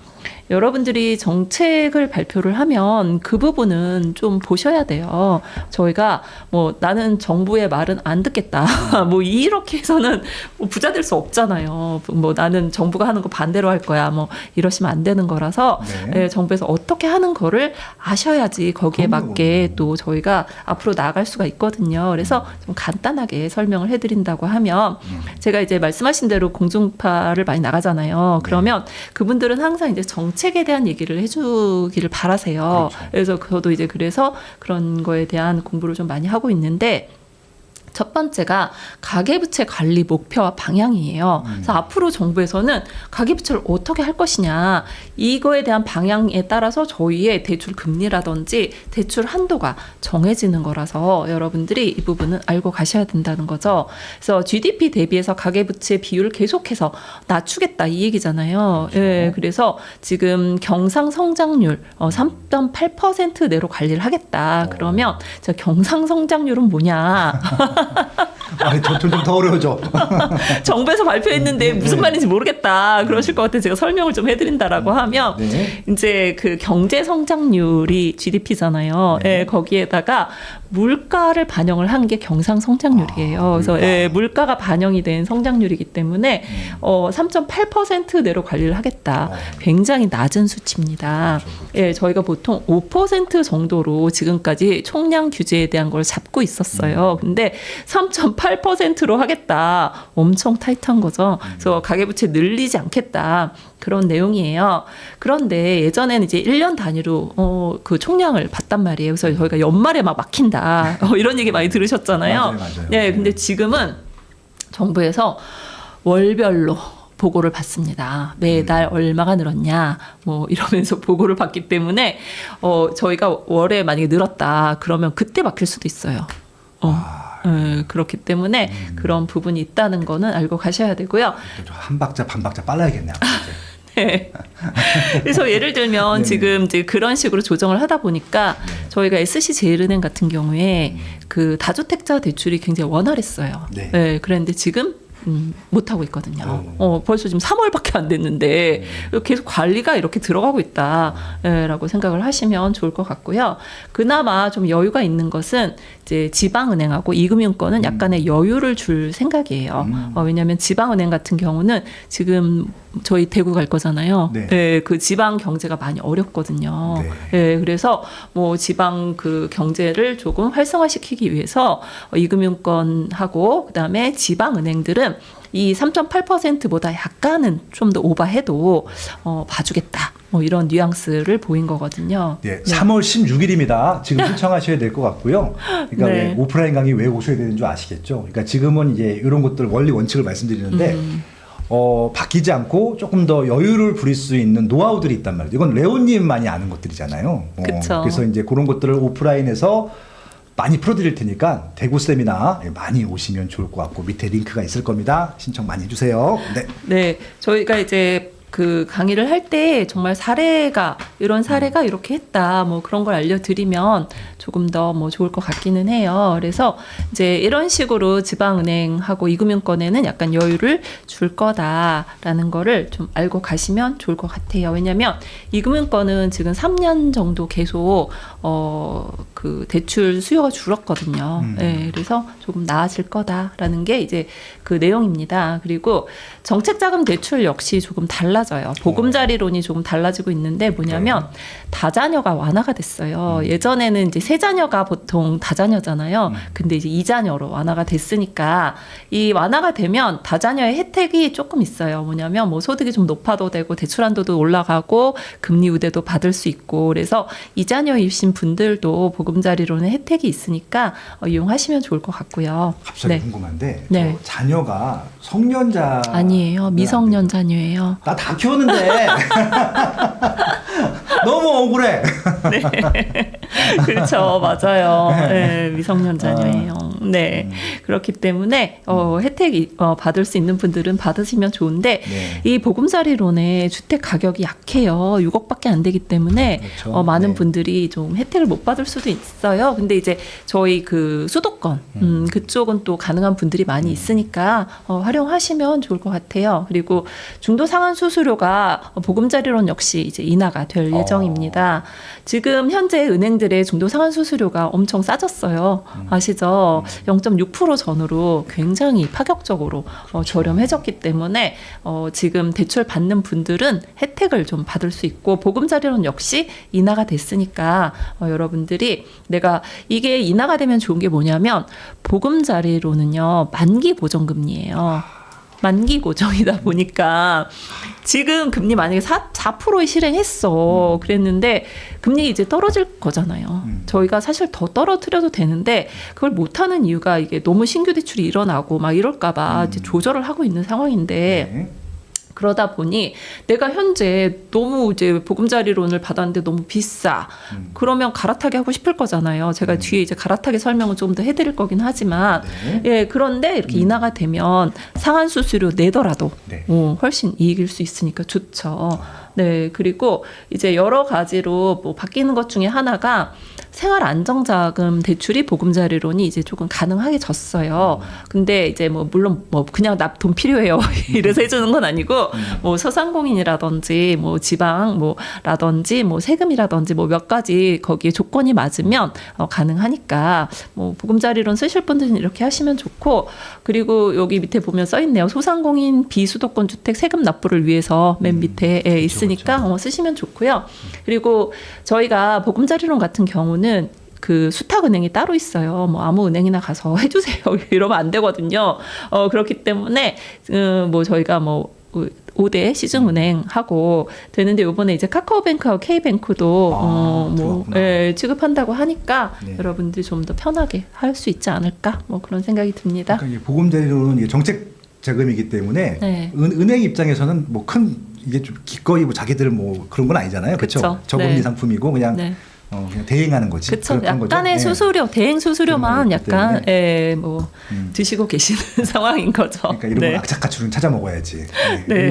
여러분들이 정책을 발표를 하면 그 부분은 좀 보셔야 돼요. 저희가 뭐 나는 정부의 말은 안 듣겠다. 뭐 이렇게 해서는 뭐 부자 될 수 없잖아요. 뭐 나는 정부가 하는 거 반대로 할 거야. 뭐 이러시면 안 되는 거라서 정부에서 어떻게 하는 거를 아셔야지 거기에 맞게 또 저희가 앞으로 나아갈 수가 있거든요. 그래서 좀 간단하게 설명을 해드린다고 하면 제가 이제 말씀하신 대로 공중파를 많이 나가잖아요. 그러면 그분들은 항상 이제 정책에 대한 얘기를 해주기를 바라세요. 그렇죠. 그래서 저도 이제 그래서 그런 거에 대한 공부를 좀 많이 하고 있는데 첫 번째가 가계부채 관리 목표와 방향이에요. 그래서 앞으로 정부에서는 가계부채를 어떻게 할 것이냐 이거에 대한 방향에 따라서 저희의 대출 금리라든지 대출 한도가 정해지는 거라서 여러분들이 이 부분은 알고 가셔야 된다는 거죠. 그래서 GDP 대비해서 가계부채 비율을 계속해서 낮추겠다 이 얘기잖아요. 그렇죠. 예, 그래서 지금 경상 성장률 3.8% 내로 관리를 하겠다. 그러면 저 경상 성장률은 뭐냐? 아니, 좀 더 어려워져. 정부에서 발표했는데 무슨 말인지 모르겠다. 그러실 것 같아. 제가 설명을 좀 해드린다라고 하면 이제 그 경제 성장률이 GDP잖아요. 네. 예, 거기에다가 물가를 반영을 한 게 경상 성장률이에요. 그래서 예, 물가가 반영이 된 성장률이기 때문에 3.8% 내로 관리를 하겠다. 굉장히 낮은 수치입니다. 예, 저희가 보통 5% 정도로 지금까지 총량 규제에 대한 걸 잡고 있었어요. 근데 3.8%로 하겠다. 엄청 타이트한 거죠. 그래서 가계부채 늘리지 않겠다. 그런 내용이에요. 그런데 예전에는 이제 1년 단위로 그 총량을 봤단 말이에요. 그래서 저희가 연말에 막 막힌다. 이런 얘기 많이 들으셨잖아요. 맞아요. 네, 근데 지금은 정부에서 월별로 보고를 받습니다. 매달 얼마가 늘었냐, 뭐 이러면서 보고를 받기 때문에 저희가 월에 만약에 늘었다 그러면 그때 막힐 수도 있어요. 그렇기 때문에 그런 부분이 있다는 거는 알고 가셔야 되고요. 한 박자 반 박자 빨라야겠네요. 네. 그래서 예를 들면 지금 이제 그런 식으로 조정을 하다 보니까 저희가 SC제일은행 같은 경우에 그 다주택자 대출이 굉장히 원활했어요. 네, 그랬는데 지금 못 하고 있거든요. 벌써 지금 3월밖에 안 됐는데 계속 관리가 이렇게 들어가고 있다라고 생각을 하시면 좋을 것 같고요. 그나마 좀 여유가 있는 것은 이제 지방은행하고 이금융권은 약간의 여유를 줄 생각이에요. 왜냐하면 지방은행 같은 경우는 지금 저희 대구 갈 거잖아요. 네, 그 지방 경제가 많이 어렵거든요. 네, 그래서 뭐 지방 그 경제를 조금 활성화시키기 위해서 이금융권하고 그다음에 지방은행들은 이 3.8%보다 약간은 좀 더 오버해도 봐주겠다. 뭐 이런 뉘앙스를 보인 거거든요. 네, 3월 16일입니다. 지금 신청하셔야 될 것 같고요. 그러니까 왜 오프라인 강의 왜 오셔야 되는 줄 아시겠죠? 그러니까 지금은 이제 이런 것들 원리 원칙을 말씀드리는데 바뀌지 않고 조금 더 여유를 부릴 수 있는 노하우들이 있단 말이죠. 이건 레오님만이 아는 것들이잖아요. 그쵸. 그래서 이제 그런 것들을 오프라인에서 많이 풀어드릴 테니까 대구 세미나 많이 오시면 좋을 것 같고 밑에 링크가 있을 겁니다. 신청 많이 해주세요. 네. 네, 저희가 이제 그 강의를 할 때 정말 이런 사례가 이렇게 했다 뭐 그런 걸 알려드리면 조금 더 뭐 좋을 것 같기는 해요. 그래서 이제 이런 식으로 지방은행하고 이금융권에는 약간 여유를 줄 거다라는 거를 좀 알고 가시면 좋을 것 같아요. 왜냐하면 이금융권은 지금 3년 정도 계속 그 대출 수요가 줄었거든요. 네, 그래서 조금 나아질 거다라는 게 이제 그 내용입니다. 그리고 정책자금 대출 역시 조금 달라져요. 보금자리론이 조금 달라지고 있는데 뭐냐면 다자녀가 완화가 됐어요. 예전에는 이제 세 자녀가 보통 다자녀잖아요. 근데 이제 2자녀로 완화가 됐으니까 이 완화가 되면 다자녀의 혜택이 조금 있어요. 뭐냐면 뭐 소득이 좀 높아도 되고 대출 한도도 올라가고 금리 우대도 받을 수 있고 그래서 2자녀이신 분들도 보금자리론의 혜택이 있으니까 이용하시면 좋을 것 같고요. 갑자기 궁금한데 네. 자녀가 성년자 아니에요. 미성년 자녀예요. 나 다 키웠는데 너무 억울해. 그렇죠. 맞아요. 네, 미성년 자녀예요. 네. 그렇기 때문에 혜택 받을 수 있는 분들은 받으시면 좋은데 네. 이 보금자리론의 주택 가격이 약해요. 6억밖에 안 되기 때문에 그렇죠. 많은 네. 분들이 좀 혜택을 못 받을 수도 있어요. 근데 이제 저희 그 수도권 그쪽은 또 가능한 분들이 많이 있으니까 활용하시면 좋을 것 같아요. 그리고 중도 상환 수수료가 보금자리론 역시 이제 인하가 될 예정입니다. 지금 현재 은행들의 중도 상환 수수료가 엄청 싸졌어요. 아시죠? 0.6% 전후로 굉장히 파격적으로 저렴해졌기 때문에 지금 대출 받는 분들은 혜택을 좀 받을 수 있고 보금자리론 역시 인하가 됐으니까 여러분들이 내가 이게 인하가 되면 좋은 게 뭐냐면 보금자리론은요 만기 보정금리예요. 만기 고정이다 보니까 지금 금리 만약에 4%에 실행했어 그랬는데 금리 이제 떨어질 거잖아요. 저희가 사실 더 떨어뜨려도 되는데 그걸 못하는 이유가 이게 너무 신규 대출이 일어나고 막 이럴까봐 이제 조절을 하고 있는 상황인데 네. 그러다 보니 내가 현재 너무 이제 보금자리론을 받았는데 너무 비싸. 그러면 갈아타게 하고 싶을 거잖아요. 제가 뒤에 이제 갈아타게 설명을 좀 더 해드릴 거긴 하지만 네. 예 그런데 이렇게 인하가 되면 상한 수수료 내더라도 네. 훨씬 이익일 수 있으니까 좋죠. 네 그리고 이제 여러 가지로 뭐 바뀌는 것 중에 하나가 생활 안정자금 대출이 보금자리론이 이제 조금 가능하게졌어요. 근데 이제 뭐 물론 뭐 그냥 나 돈 필요해요 이래서 해주는 건 아니고 뭐 소상공인이라든지 뭐 지방 뭐라든지 뭐 세금이라든지 뭐 몇 가지 거기에 조건이 맞으면 가능하니까 뭐 보금자리론 쓰실 분들은 이렇게 하시면 좋고 그리고 여기 밑에 보면 써 있네요. 소상공인 비수도권 주택 세금 납부를 위해서 맨 밑에 있으니까 쓰시면 좋고요. 그리고 저희가 보금자리론 같은 경우는 그 수탁은행이 따로 있어요. 뭐 아무 은행이나 가서 해주세요. 이러면 안 되거든요. 그렇기 때문에 뭐 저희가 뭐 5대 시중은행하고 되는데 이번에 이제 카카오뱅크하고 K뱅크도 뭐 취급한다고 하니까 네. 여러분들이 좀 더 편하게 할 수 있지 않을까 뭐 그런 생각이 듭니다. 그러니까 보금자리론은 이게 정책 자금이기 때문에 네. 은행 입장에서는 뭐 큰 이게 좀 기꺼이 뭐 자기들 뭐 그런 건 아니잖아요. 그렇죠? 그쵸. 저금리 네. 상품이고 그냥 네. 그냥 대행하는 거지. 그렇죠. 그런 약간의 거죠. 수수료, 대행 수수료만 그런 거기 약간 뭐 드시고 계시는 상황인 거죠. 그러니까 이런 네. 건 악착가출은 찾아 먹어야지. 네.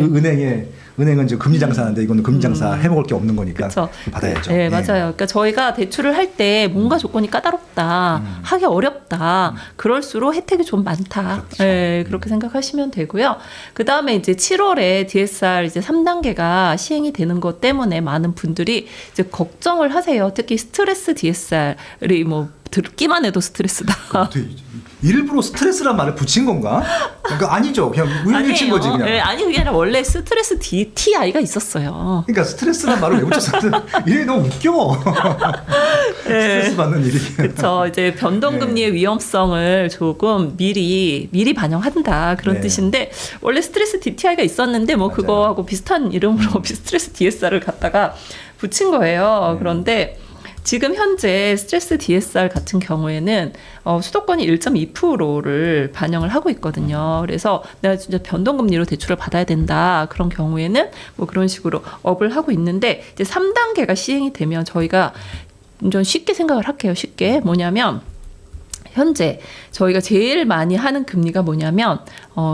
은행은 이제 금리 장사하는데 이거는 금리 장사 해먹을 게 없는 거니까 그쵸. 받아야죠. 네, 맞아요. 그러니까 저희가 대출을 할 때 뭔가 조건이 까다롭다, 하기 어렵다, 그럴수록 혜택이 좀 많다. 그렇죠. 네, 그렇게 생각하시면 되고요. 그 다음에 이제 7월에 DSR 이제 3단계가 시행이 되는 것 때문에 많은 분들이 이제 걱정을 하세요. 특히 스트레스 DSR이 뭐 듣기만 해도 스트레스다. 일부러 스트레스란 말을 붙인 건가? 그러니까 아니죠. 그냥 우연히 친 거지 그냥. 네, 아니 그게 아니라 원래 스트레스 TI가 있었어요. 그러니까 스트레스란 말을 왜 붙였어? 이게 너무 웃겨. 스트레스 받는 일이. 그렇죠. 이제 변동금리의 위험성을 조금 미리 반영한다 그런 네. 뜻인데 원래 스트레스 DTI가 있었는데 뭐 맞아요. 그거하고 비슷한 이름으로 스트레스 DSR을 갖다가 붙인 거예요. 그런데 지금 현재 스트레스 DSR 같은 경우에는 수도권이 1.2%를 반영을 하고 있거든요. 그래서 내가 진짜 변동금리로 대출을 받아야 된다. 그런 경우에는 뭐 그런 식으로 업을 하고 있는데 이제 3단계가 시행이 되면 저희가 좀 쉽게 생각을 할게요. 쉽게. 뭐냐면 현재 저희가 제일 많이 하는 금리가 뭐냐면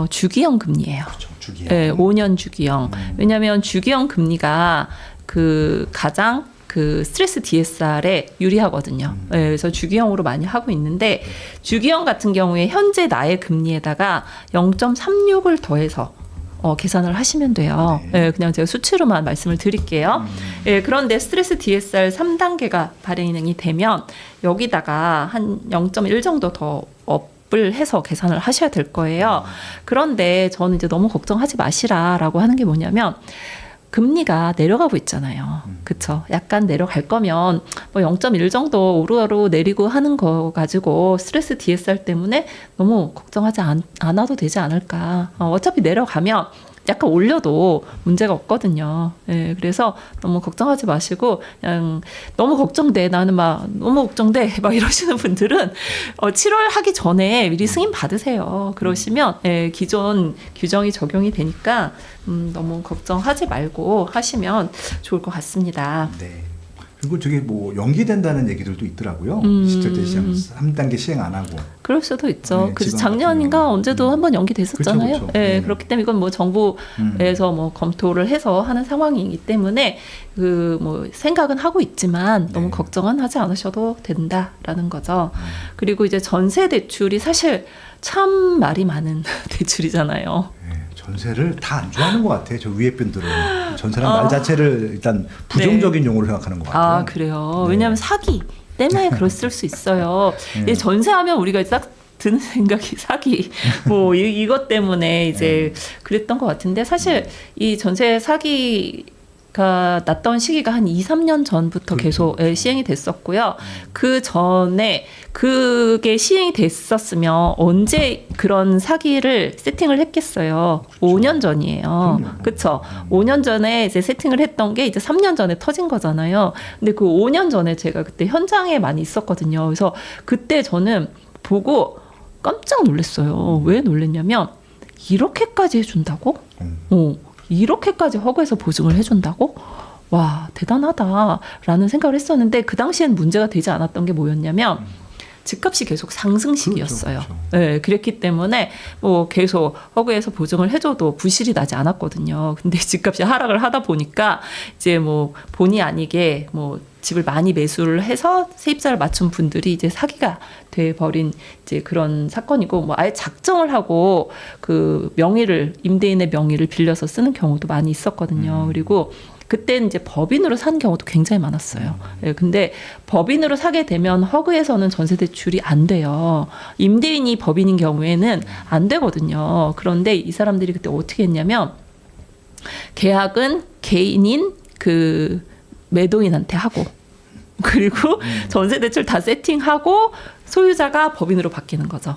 주기형 금리예요. 그렇죠. 주기형. 네, 5년 주기형. 왜냐하면 주기형 금리가 그 가장 그 스트레스 DSR에 유리하거든요. 네, 그래서 주기형으로 많이 하고 있는데 주기형 같은 경우에 현재 나의 금리에다가 0.36을 더해서 계산을 하시면 돼요. 네. 그냥 제가 수치로만 말씀을 드릴게요. 그런데 스트레스 DSR 3단계가 발행이 되면 여기다가 한 0.1 정도 더 업을 해서 계산을 하셔야 될 거예요. 그런데 저는 이제 너무 걱정하지 마시라라고 하는 게 뭐냐면 금리가 내려가고 있잖아요. 그쵸? 약간 내려갈 거면 뭐 0.1 정도 오르오르 내리고 하는 거 가지고 스트레스 DSR 때문에 너무 걱정하지 않아도 되지 않을까. 어차피 내려가면 약간 올려도 문제가 없거든요. 예, 그래서 너무 걱정하지 마시고 그냥 너무 걱정돼 나는 막 너무 걱정돼 막 이러시는 분들은 7월 하기 전에 미리 승인 받으세요. 그러시면 기존 규정이 적용이 되니까 너무 걱정하지 말고 하시면 좋을 것 같습니다. 네. 그리고 저게 뭐 연기된다는 얘기들도 있더라고요. 시설대 시행 3단계 시행 안 하고. 그럴 수도 있죠. 네, 그래서 지방 작년인가 같은 언제도 한번 연기됐었잖아요. 그쵸. 예, 네. 그렇기 때문에 이건 뭐 정부에서 뭐 검토를 해서 하는 상황이기 때문에 그 뭐 생각은 하고 있지만 너무 네. 걱정은 하지 않으셔도 된다라는 거죠. 그리고 이제 전세 대출이 사실 참 말이 많은 대출이잖아요. 네, 전세를 다 안 좋아하는 것 같아요. 저 위에 분들은 전세란 말 자체를 일단 부정적인 용어로 생각하는 것 같아요. 아, 그래요. 네. 왜냐하면 사기 때문에 그랬을 수 있어요. 네. 이 전세하면 우리가 딱 드는 생각이 사기 뭐 이것 때문에 이제 그랬던 것 같은데 사실 이 전세 사기가 났던 시기가 한 2, 3년 전부터 계속 시행이 됐었고요. 그 전에 그게 시행이 됐었으면 언제 그런 사기를 세팅을 했겠어요. 5년 전이에요. 그렇죠. 5년 전에 이제 세팅을 했던 게 이제 3년 전에 터진 거잖아요. 근데 그 5년 전에 제가 그때 현장에 많이 있었거든요. 그래서 그때 저는 보고 깜짝 놀랐어요. 왜 놀랐냐면 이렇게까지 해준다고? 이렇게까지 허그에서 보증을 해준다고? 와, 대단하다라는 생각을 했었는데 그 당시엔 문제가 되지 않았던 게 뭐였냐면 집값이 계속 상승 시기였어요. 그렇죠. 네, 그랬기 때문에 뭐 계속 허그에서 보증을 해줘도 부실이 나지 않았거든요. 근데 집값이 하락을 하다 보니까 이제 뭐 본의 아니게 뭐 집을 많이 매수를 해서 세입자를 맞춘 분들이 이제 사기가 돼 버린 이제 그런 사건이고 뭐 아예 작정을 하고 그 명의를 임대인의 명의를 빌려서 쓰는 경우도 많이 있었거든요. 그리고 그때는 이제 법인으로 산 경우도 굉장히 많았어요. 예, 근데 법인으로 사게 되면 허그에서는 전세 대출이 안 돼요. 임대인이 법인인 경우에는 안 되거든요. 그런데 이 사람들이 그때 어떻게 했냐면 계약은 개인인 그 매도인한테 하고 그리고 전세 대출 다 세팅하고 소유자가 법인으로 바뀌는 거죠.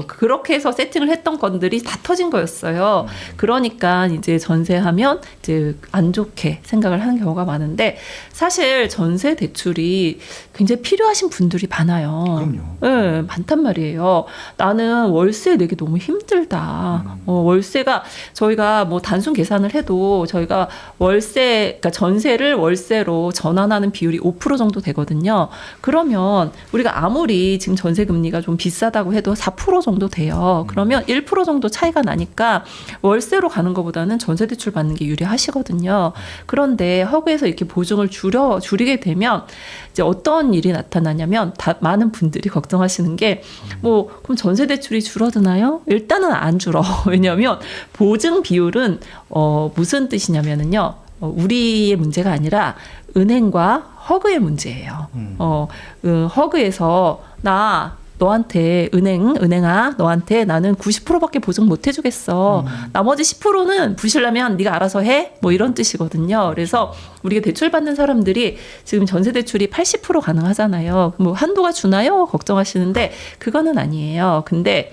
그렇게 해서 세팅을 했던 건들이 다 터진 거였어요. 그러니까 이제 전세하면 이제 안 좋게 생각을 하는 경우가 많은데 사실 전세 대출이 굉장히 필요하신 분들이 많아요. 그럼요. 네, 많단 말이에요. 나는 월세 내기 너무 힘들다. 월세가 저희가 뭐 단순 계산을 해도 저희가 월세, 그러니까 전세를 월세로 전환하는 비율이 5% 정도 되거든요. 그러면 우리가 아무리 지금 전세 금리가 좀 비싸다고 해도 4% 정도 돼요. 그러면 1% 정도 차이가 나니까 월세로 가는 것보다는 전세 대출 받는 게 유리하시거든요. 그런데 허그에서 이렇게 보증을 줄이게 되면 이제 어떤 일이 나타나냐면 많은 분들이 걱정하시는 게 뭐 그럼 전세 대출이 줄어드나요? 일단은 안 줄어. 왜냐하면 보증 비율은 무슨 뜻이냐면은요. 우리의 문제가 아니라 은행과 허그의 문제예요. 허그에서 너한테 은행아 너한테 나는 90%밖에 보증 못 해주겠어. 나머지 10%는 부실라면 네가 알아서 해. 뭐 이런 뜻이거든요. 그래서 우리가 대출 받는 사람들이 지금 전세 대출이 80% 가능하잖아요. 뭐 한도가 주나요? 걱정하시는데 그거는 아니에요. 근데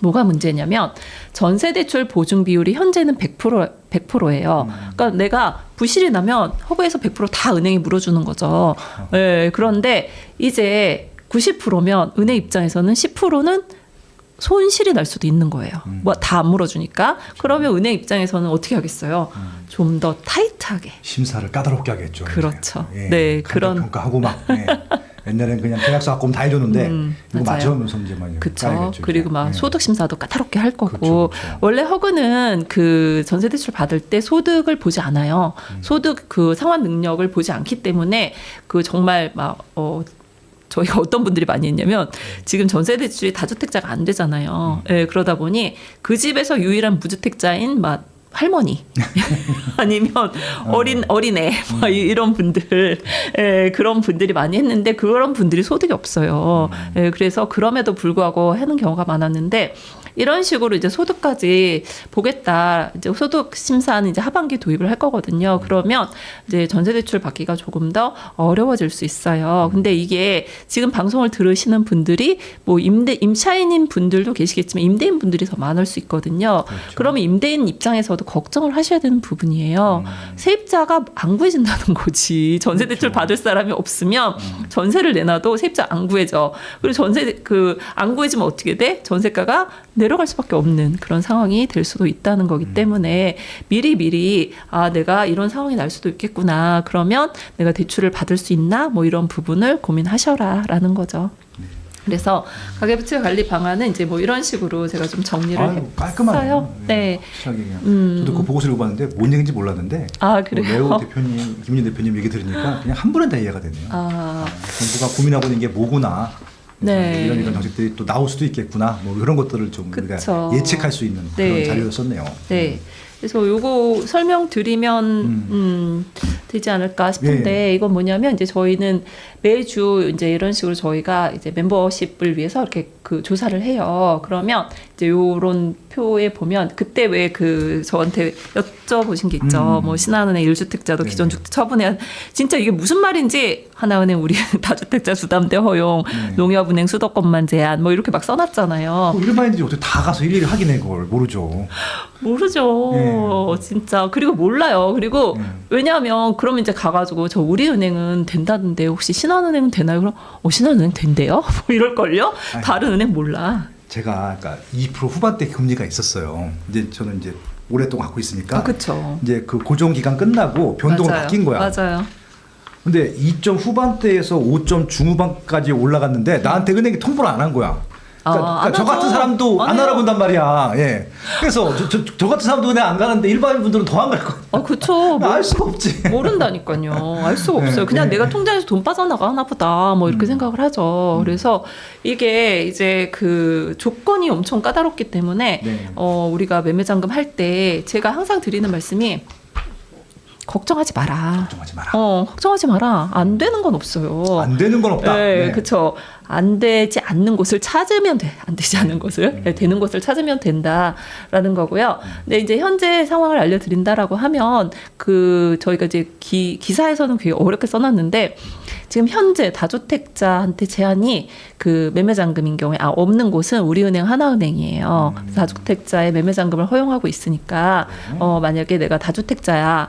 뭐가 문제냐면 전세 대출 보증 비율이 현재는 100%예요. 그러니까 내가 부실이 나면 허그에서 100% 다 은행이 물어주는 거죠. 네, 그런데 이제 90%면 은행 입장에서는 10%는 손실이 날 수도 있는 거예요. 뭐 다 안 물어주니까. 그러면 은행 입장에서는 어떻게 하겠어요? 좀 더 타이트하게. 심사를 까다롭게 하겠죠. 그렇죠. 예, 네, 그런 평가하고 막. 예. 옛날엔 그냥 계약서 갖고 오면 다 해줬는데 이거 맞아요. 맞춰오면서 이제 많이 그렇죠. 그리고 막 소득 심사도 까다롭게 할 거고 그렇죠. 원래 허그는 그 전세 대출 받을 때 소득을 보지 않아요. 소득 그 상환 능력을 보지 않기 때문에 그 정말 막 저희가 어떤 분들이 많이 했냐면 지금 전세 대출이 다주택자가 안 되잖아요. 예, 그러다 보니 그 집에서 유일한 무주택자인 막 할머니 아니면 어린애 뭐 이런 분들 그런 분들이 많이 했는데 그런 분들이 소득이 없어요. 그래서 그럼에도 불구하고 하는 경우가 많았는데 이런 식으로 이제 소득까지 보겠다. 이제 소득 심사는 이제 하반기 도입을 할 거거든요. 그러면 이제 전세 대출 받기가 조금 더 어려워질 수 있어요. 근데 이게 지금 방송을 들으시는 분들이 뭐 임차인인 분들도 계시겠지만 임대인 분들이 더 많을 수 있거든요. 그렇죠. 그러면 임대인 입장에서도 걱정을 하셔야 되는 부분이에요. 세입자가 안 구해진다는 거지. 전세 대출 받을 사람이 없으면 전세를 내놔도 세입자 안 구해져. 그리고 전세 안 구해지면 어떻게 돼? 전세가가 내 내려갈 수밖에 없는 그런 상황이 될 수도 있다는 거기 때문에 미리 내가 이런 상황이 날 수도 있겠구나. 그러면 내가 대출을 받을 수 있나? 뭐 이런 부분을 고민하셔라라는 거죠. 그래서 가계부채 관리 방안은 이제 뭐 이런 식으로 제가 좀 정리를 했어요. 깔끔하네요. 네. 확실하게 그냥. 저도 그 보고서를 읽어봤는데 뭔 얘기인지 몰랐는데 그래요? 레오 대표님, 김윤희 대표님 얘기 들으니까 그냥 한 번에 다 이해가 되네요. 정부가 고민하고 있는 게 뭐구나. 네. 이런 정책들이 또 나올 수도 있겠구나. 뭐 이런 것들을 좀 우리가 예측할 수 있는 그런 자료를 썼네요. 네. 그래서 요거 설명드리면 되지 않을까 싶은데 이건 뭐냐면 이제 저희는 매주 이제 이런 식으로 저희가 이제 멤버십을 위해서 이렇게 그 조사를 해요. 그러면 이제 요런 표에 보면 그때 왜 그 저한테 여쭤보신 게 있죠. 뭐 신한은행 1주택자도 기존 주택 처분해야 진짜 이게 무슨 말인지 하나은행 우리 다주택자 수담대 허용, 농협은행 수도권만 제한 뭐 이렇게 막 써놨잖아요. 이런 말인지 어떻게 다 가서 일일이 확인해 그걸 모르죠. 진짜. 그리고 몰라요. 그리고 왜냐하면 그러면 이제 가가지고 저 우리은행은 된다던데 혹시 신한은행은 되나요? 그럼 신한은행 된대요? 뭐 이럴걸요? 다른 은행 몰라. 제가 그러니까 2% 후반대 금리가 있었어요. 이제 저는 이제 오랫동안 갖고 있으니까. 그렇죠. 이제 그 고정 기간 끝나고 변동으로 바뀐 거야. 맞아요. 근데 2점 후반대에서 5점 중후반까지 올라갔는데 나한테 은행이 통보를 안 한 거야. 그러니까 저 같은 사람도 안 알아본단 말이야. 예. 그래서 저 같은 사람도 은행 안 가는데 일반인 분들은 더 안 갈 거야. 그렇죠. 알 수가 없지. 모른다니까요. 알 수가 없어요. 그냥 내가 통장에서 돈 빠져나가나 보다. 뭐 이렇게 생각을 하죠. 그래서 이게 이제 그 조건이 엄청 까다롭기 때문에 우리가 매매잔금 할 때 제가 항상 드리는 말씀이 걱정하지 마라. 걱정하지 마라. 안 되는 건 없어요. 안 되는 건 없다. 네. 그렇죠. 안 되지 않는 곳을 찾으면 돼. 안 되지 않는 곳을. 되는 곳을 찾으면 된다라는 거고요. 근데 이제 현재 상황을 알려드린다라고 하면 저희가 이제 기사에서는 되게 어렵게 써놨는데 지금 현재 다주택자한테 제한이 그 매매잔금인 경우에 없는 곳은 우리은행 하나은행이에요. 다주택자의 매매잔금을 허용하고 있으니까 만약에 내가 다주택자야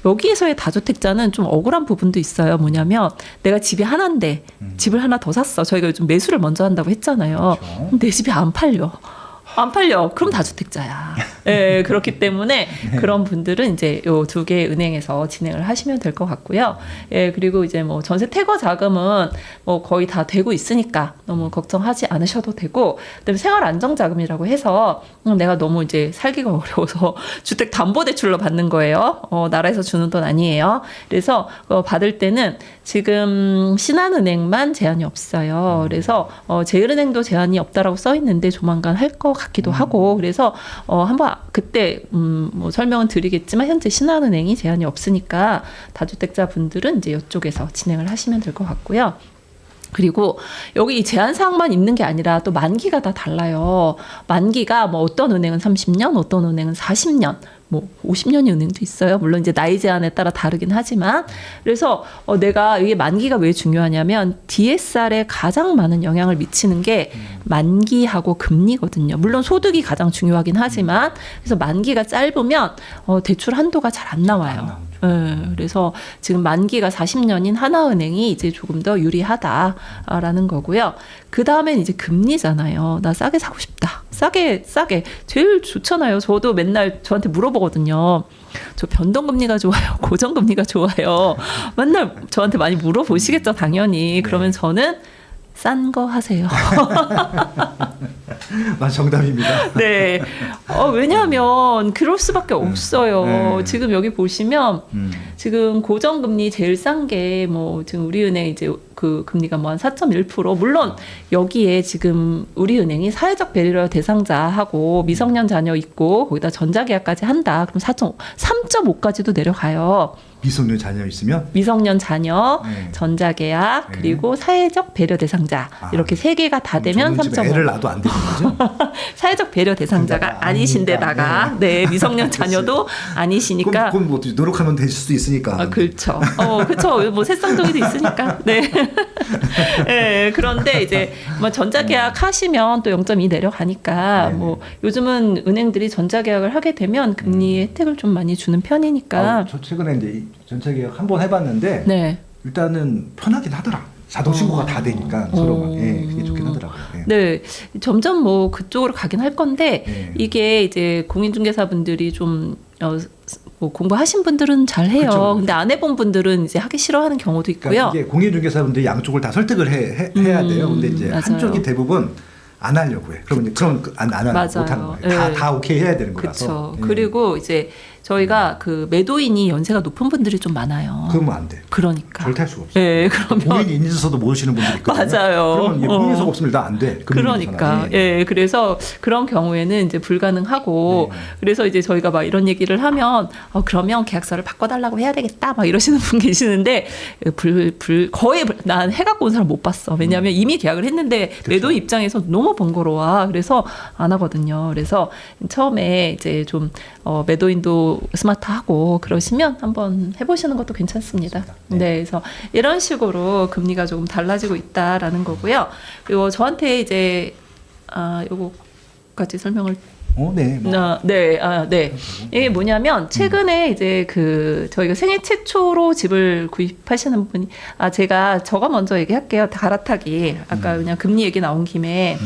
여기에서의 다주택자는 좀 억울한 부분도 있어요. 뭐냐면 내가 집이 하나인데 집을 하나 더 샀어. 저희가 요즘 매수를 먼저 한다고 했잖아요. 그렇죠. 근데 내 집이 안 팔려. 그럼 다주택자야. 네, 그렇기 때문에 그런 분들은 이제 요 두 개의 은행에서 진행을 하시면 될 것 같고요. 예, 그리고 이제 뭐 전세 퇴거 자금은 뭐 거의 다 되고 있으니까 너무 걱정하지 않으셔도 되고, 그다음에 생활 안정 자금이라고 해서 내가 너무 이제 살기가 어려워서 주택 담보 대출로 받는 거예요. 나라에서 주는 돈 아니에요. 그래서 받을 때는 지금 신한은행만 제한이 없어요. 그래서 제일은행도 제한이 없다라고 써 있는데 조만간 할 것 같기도 하고, 그래서 한번 그때 뭐 설명은 드리겠지만 현재 신한은행이 제한이 없으니까 다주택자 분들은 이제 이쪽에서 진행을 하시면 될 것 같고요. 그리고 여기 이 제한 사항만 있는 게 아니라 또 만기가 다 달라요. 만기가 뭐 어떤 은행은 30년, 어떤 은행은 40년, 뭐 50년의 은행도 있어요. 물론 이제 나이 제한에 따라 다르긴 하지만, 그래서 내가 이게 만기가 왜 중요하냐면 DSR에 가장 많은 영향을 미치는 게 만기하고 금리거든요. 물론 소득이 가장 중요하긴 하지만, 그래서 만기가 짧으면 대출 한도가 잘 안 나와요. 그래서 지금 만기가 40년인 하나은행이 이제 조금 더 유리하다라는 거고요. 그 다음엔 이제 금리잖아요. 나 싸게 사고 싶다. 싸게 제일 좋잖아요. 저도 맨날 저한테 물어보거든요. 저 변동금리가 좋아요? 고정금리가 좋아요? 맨날 저한테 많이 물어보시겠죠, 당연히. 그러면 저는 싼 거 하세요. 정답입니다. 네. 왜냐하면 그럴 수밖에 없어요. 지금 여기 보시면 지금 고정금리 제일 싼 게 뭐 지금 우리은행 이제 그 금리가 뭐 한 4.1%. 물론 여기에 지금 우리은행이 사회적 배려 대상자하고 미성년 자녀 있고 거기다 전자계약까지 한다. 그럼 3.5까지도 내려가요. 미성년 자녀 있으면? 미성년 자녀, 전자계약, 그리고 사회적 배려 대상자. 이렇게 세 개가 다 되면 3.5. 애를 낳아도 안 되는 거죠? 사회적 배려 대상자가 아니신데다가 미성년 자녀도 아니시니까. 그럼 뭐 노력하면 될 수도 있으니까. 그렇죠. 그렇죠. 뭐 새쌍둥이도 있으니까. 네. 네. 그런데 이제 뭐 전자계약 하시면 또 0.2 내려가니까 뭐 요즘은 은행들이 전자계약을 하게 되면 금리 혜택을 좀 많이 주는 편이니까. 저 최근에 이제 전자계약 한번 해봤는데 일단은 편하긴 하더라. 자동 신고가 다 되니까 서로가 그게 좋긴 하더라고요. 예. 네, 점점 뭐 그쪽으로 가긴 할 건데 예. 이게 이제 공인중개사분들이 좀 뭐 공부하신 분들은 잘 해요. 그쵸. 근데 안 해본 분들은 이제 하기 싫어하는 경우도 있고요. 그러니까 이게 공인중개사분들이 양쪽을 다 설득을 해야 돼요. 근데 이제 맞아요. 한쪽이 대부분 안 하려고 해. 그러면 안 하는 맞아요. 거예요. 예. 다 오케이 해야 되는 거라서. 그렇죠. 그리고 이제 저희가 그 매도인이 연세가 높은 분들이 좀 많아요. 그러면 안 돼. 그러니까. 절대 할 수가 없어요. 예, 그러면 본인 인지서도 모르시는 분들이 있거든요. 맞아요. 그러면 이게 본인서가 없으면 일단 안 돼. 그러니까 그래서 그런 경우에는 이제 불가능하고 그래서 이제 저희가 막 이런 얘기를 하면 그러면 계약서를 바꿔달라고 해야 되겠다 막 이러시는 분 계시는데 거의 난 해갖고 온 사람 못 봤어. 왜냐하면 이미 계약을 했는데 매도인 입장에서 너무 번거로워. 그래서 안 하거든요. 그래서 처음에 이제 좀 매도인도 스마트하고 그러시면 한번 해보시는 것도 괜찮습니다. 네, 그래서 이런 식으로 금리가 조금 달라지고 있다라는 거고요. 그리고 저한테 이제 요거까지 설명을 네. 네. 이게 뭐냐면 최근에 이제 그 저희가 생애 최초로 집을 구입하시는 분이 제가 저가 먼저 얘기할게요. 갈아타기. 아까 그냥 금리 얘기 나온 김에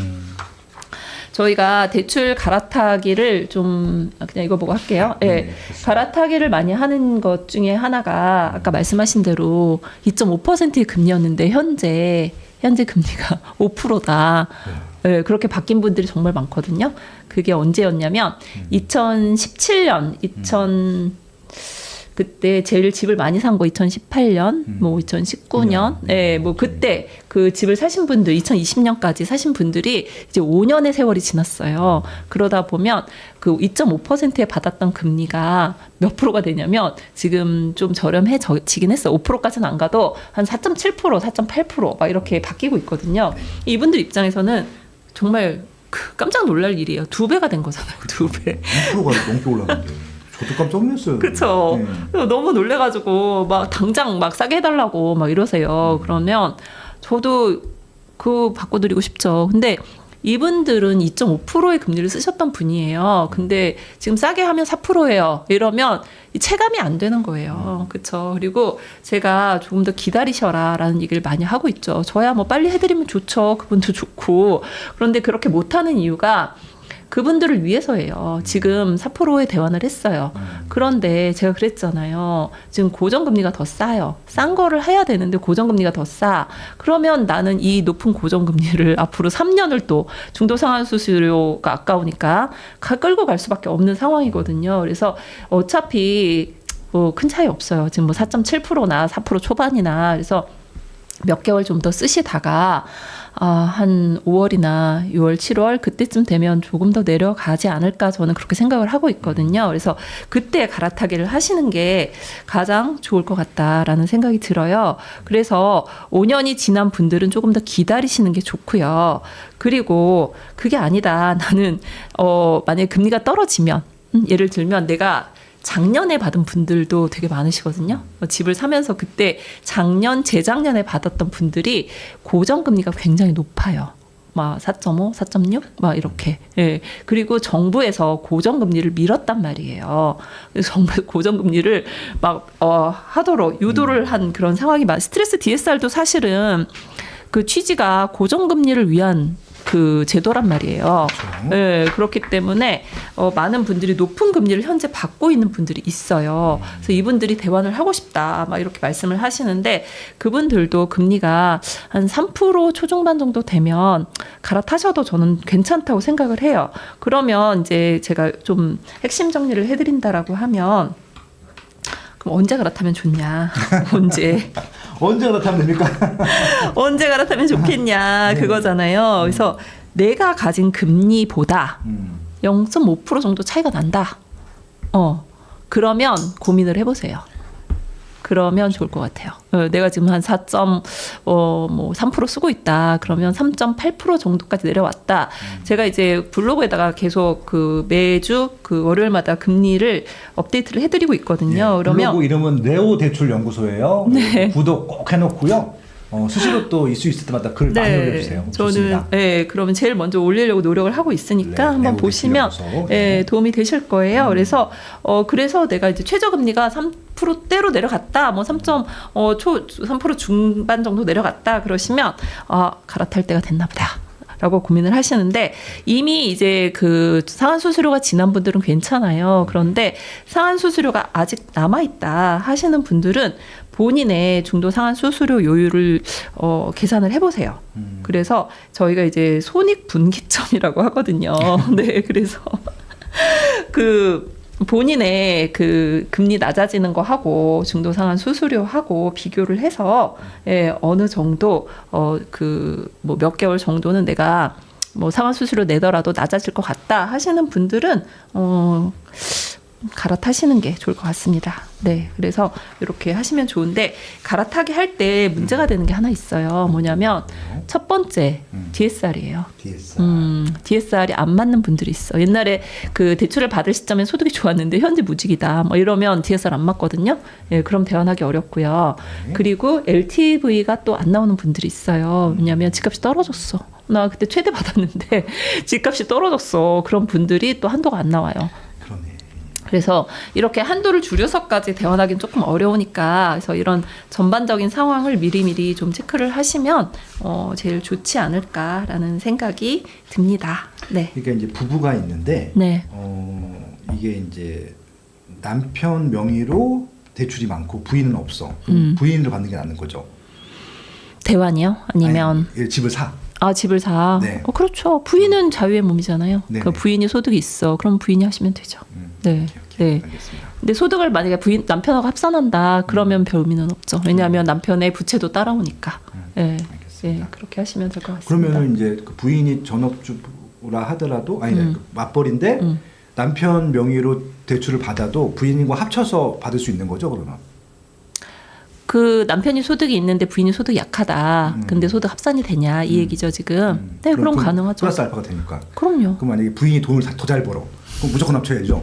저희가 대출 갈아타기를 좀 그냥 이거 보고 할게요. 네. 갈아타기를 많이 하는 것 중에 하나가 아까 말씀하신 대로 2.5%의 금리였는데 현재 금리가 5%다. 네, 그렇게 바뀐 분들이 정말 많거든요. 그게 언제였냐면 2017년, 그때 제일 집을 많이 산 거 2018년, 뭐 2019년, 뭐 그때 그 집을 사신 분들, 2020년까지 사신 분들이 이제 5년의 세월이 지났어요. 그러다 보면 그 2.5%에 받았던 금리가 몇 프로가 되냐면 지금 좀 저렴해지긴 했어요. 5%까지는 안 가도 한 4.7%, 4.8%막 이렇게 바뀌고 있거든요. 이분들 입장에서는 정말 깜짝 놀랄 일이에요. 2배가 된 거잖아요. 2배. 2%가 넘게 올랐는데. 저도 깜짝 놀랐어요. 그렇죠. 너무 놀래가지고 막 당장 막 싸게 해달라고 막 이러세요. 그러면 저도 그거 바꿔드리고 싶죠. 근데 이분들은 2.5%의 금리를 쓰셨던 분이에요. 근데 지금 싸게 하면 4%예요. 이러면 체감이 안 되는 거예요. 그렇죠. 그리고 제가 조금 더 기다리셔라라는 얘기를 많이 하고 있죠. 저야 뭐 빨리 해드리면 좋죠. 그분도 좋고. 그런데 그렇게 못하는 이유가 그분들을 위해서예요. 지금 4%의 대환을 했어요. 그런데 제가 그랬잖아요. 지금 고정금리가 더 싸요. 싼 거를 해야 되는데 고정금리가 더 싸. 그러면 나는 이 높은 고정금리를 앞으로 3년을 또 중도상환수수료가 아까우니까 끌고 갈 수밖에 없는 상황이거든요. 그래서 어차피 뭐 큰 차이 없어요. 지금 뭐 4.7%나 4% 초반이나 그래서 몇 개월 좀 더 쓰시다가 한 5월이나 6월, 7월 그때쯤 되면 조금 더 내려가지 않을까 저는 그렇게 생각을 하고 있거든요. 그래서 그때 갈아타기를 하시는 게 가장 좋을 것 같다라는 생각이 들어요. 그래서 5년이 지난 분들은 조금 더 기다리시는 게 좋고요. 그리고 그게 아니다. 나는 만약에 금리가 떨어지면 예를 들면 내가 작년에 받은 분들도 되게 많으시거든요. 집을 사면서 그때 작년, 재작년에 받았던 분들이 고정금리가 굉장히 높아요. 막 4.5, 4.6, 막 이렇게. 예. 그리고 정부에서 고정금리를 밀었단 말이에요. 그래서 정부 고정금리를 막 하도록 유도를 한 그런 상황이 스트레스 DSR도 사실은 그 취지가 고정금리를 위한 그 제도란 말이에요. 그렇죠. 네, 그렇기 때문에 많은 분들이 높은 금리를 현재 받고 있는 분들이 있어요. 그래서 이분들이 대환을 하고 싶다 막 이렇게 말씀을 하시는데 그분들도 금리가 한 3% 초중반 정도 되면 갈아타셔도 저는 괜찮다고 생각을 해요. 그러면 이제 제가 좀 핵심 정리를 해드린다라고 하면 그럼 언제 갈아타면 좋냐? 언제 갈아타면 됩니까? 언제 갈아타면 좋겠냐 그거잖아요. 그래서 내가 가진 금리보다 0.5% 정도 차이가 난다. 그러면 고민을 해보세요. 그러면 좋을 것 같아요. 내가 지금 한 4.3% 쓰고 있다. 그러면 3.8% 정도까지 내려왔다. 제가 이제 블로그에다가 계속 그 매주 그 월요일마다 금리를 업데이트를 해드리고 있거든요. 그러면 블로그 이름은 네오 대출 연구소예요. 네. 구독 꼭 해놓고요. 수시로 또 이슈 있을 때마다 글 많이 올려주세요. 저는 좋습니다. 그러면 제일 먼저 올리려고 노력을 하고 있으니까 네, 한번 내고 보시면 계시면서. 네. 도움이 되실 거예요. 그래서 내가 이제 최저금리가 3%대로 내려갔다, 뭐 3% 중반 정도 내려갔다 그러시면 갈아탈 때가 됐나 보다. 라고 고민을 하시는데, 이미 이제 그 상한 수수료가 지난 분들은 괜찮아요. 그런데 상한 수수료가 아직 남아있다 하시는 분들은 본인의 중도 상한 수수료 요율을 계산을 해보세요. 그래서 저희가 이제 손익분기점이라고 하거든요. 네, 그래서 본인의 그 금리 낮아지는 거 하고 중도 상한 수수료 하고 비교를 해서 어느 정도 뭐 몇 개월 정도는 내가 뭐 상한 수수료 내더라도 낮아질 것 같다 하시는 분들은 갈아타시는 게 좋을 것 같습니다. 네, 그래서 이렇게 하시면 좋은데, 갈아타기 할 때 문제가 되는 게 하나 있어요. 뭐냐면 첫 번째 DSR이에요. DSR이 안 맞는 분들이 있어. 옛날에 그 대출을 받을 시점엔 소득이 좋았는데 현재 무직이다, 뭐 이러면 DSR 안 맞거든요. 예, 그럼 대환하기 어렵고요. 그리고 LTV가 또 안 나오는 분들이 있어요. 왜냐하면 집값이 떨어졌어. 나 그때 최대 받았는데 집값이 떨어졌어. 그런 분들이 또 한도가 안 나와요. 그래서 이렇게 한도를 줄여서까지 대환하기는 조금 어려우니까, 그래서 이런 전반적인 상황을 미리미리 좀 체크를 하시면 제일 좋지 않을까라는 생각이 듭니다. 네. 그러니까 이제 부부가 있는데, 네. 이게 이제 남편 명의로 대출이 많고 부인은 없어. 부인으로 받는 게 낫는 거죠. 대환이요? 아니면 집을 사. 집을 사. 네. 그렇죠. 부인은 자유의 몸이잖아요. 네. 그 부인이 소득이 있어. 그럼 부인이 하시면 되죠. 네. 오케이. 네. 알겠습니다. 근데 소득을 만약에 남편하고 합산한다, 그러면 별 의미는 없죠. 왜냐하면 남편의 부채도 따라오니까. 네. 네. 그렇게 하시면 될 것 같습니다. 그러면은 이제 그 부인이 전업주부라 하더라도 그 맞벌인데 남편 명의로 대출을 받아도 부인과 합쳐서 받을 수 있는 거죠, 그러면? 그 남편이 소득이 있는데 부인이 소득이 약하다. 근데 소득 합산이 되냐 이 얘기죠 지금. 네, 그럼 가능하죠. 플러스 알파가 되니까. 그럼요. 그럼 만약에 부인이 돈을 더 잘 벌어, 그럼 무조건 합쳐야죠.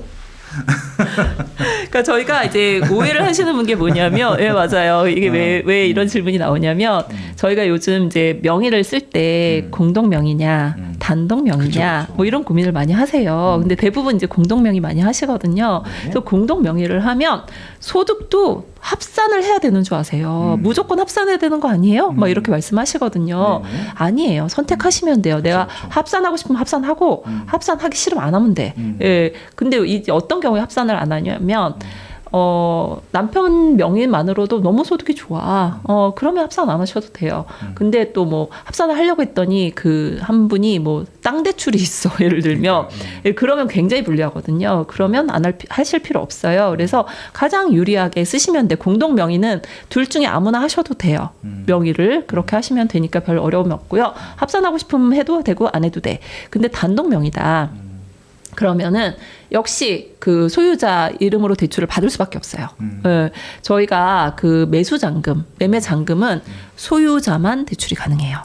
그러니까 저희가 이제 오해를 하시는 게 뭐냐면, 맞아요. 이게 왜 이런 질문이 나오냐면, 저희가 요즘 이제 명의를 쓸 때 공동 명의냐, 단독 명의냐, 그쵸. 뭐 이런 고민을 많이 하세요. 근데 대부분 이제 공동 명의 많이 하시거든요. 그래서 공동 명의를 하면 소득도 합산을 해야 되는 줄 아세요. 무조건 합산해야 되는 거 아니에요? 막 이렇게 말씀하시거든요. 아니에요. 선택하시면 돼요. 내가 합산하고 싶으면 합산하고, 합산하기 싫으면 안 하면 돼. 예. 근데 이제 어떤 경우에 합산을 안 하냐면, 남편 명의만으로도 너무 소득이 좋아. 그러면 합산 안 하셔도 돼요. 근데 또 뭐 합산을 하려고 했더니 그 한 분이 뭐 땅 대출이 있어. 예를 들면. 그러면 굉장히 불리하거든요. 그러면 하실 필요 없어요. 그래서 가장 유리하게 쓰시면 돼. 공동 명의는 둘 중에 아무나 하셔도 돼요. 명의를 그렇게 하시면 되니까 별 어려움이 없고요. 합산하고 싶으면 해도 되고 안 해도 돼. 근데 단독 명의다. 그러면은 역시 그 소유자 이름으로 대출을 받을 수밖에 없어요. 저희가 그 매수잔금, 매매잔금은 소유자만 대출이 가능해요.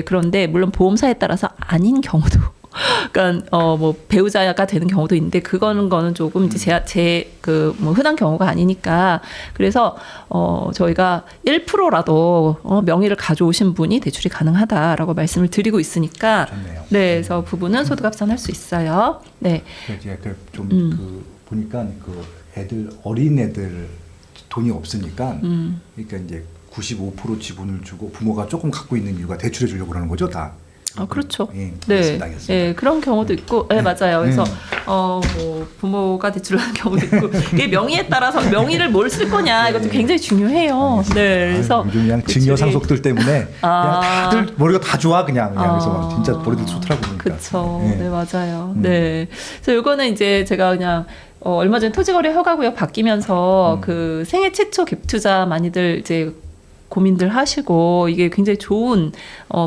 그런데 물론 보험사에 따라서 아닌 경우도, 그러니까 뭐 배우자가 되는 경우도 있는데, 거는 조금 이제 뭐 흔한 경우가 아니니까, 그래서 저희가 1%라도 명의를 가져오신 분이 대출이 가능하다라고 말씀을 드리고 있으니까. 좋네요. 네, 그래서 부부는 소득 합산할 수 있어요. 네. 제가 좀 보니까 어린 애들 돈이 없으니까, 그러니까 이제 95% 지분을 주고 부모가 조금 갖고 있는 이유가 대출해 주려고 그러는 거죠, 다. 그렇죠. 네, 네, 알겠습니다. 네, 그런 경우도 있고, 네, 맞아요. 그래서 뭐 부모가 대출을 하는 경우도 있고, 이게 명의에 따라서 명의를 뭘 쓸 거냐 이것도 굉장히 중요해요. 네, 그래서 요즘 그냥 증여 상속들 때문에 그냥 다들 머리가 다 좋아 그냥 그래서 막 진짜 머리들 좋더라고 보니까. 그렇죠. 네, 맞아요. 네, 그래서 이거는 이제 제가 그냥 얼마 전에 토지거래 허가구역 바뀌면서 그 생애 최초 갭 투자 많이들 이제 고민들 하시고, 이게 굉장히 좋은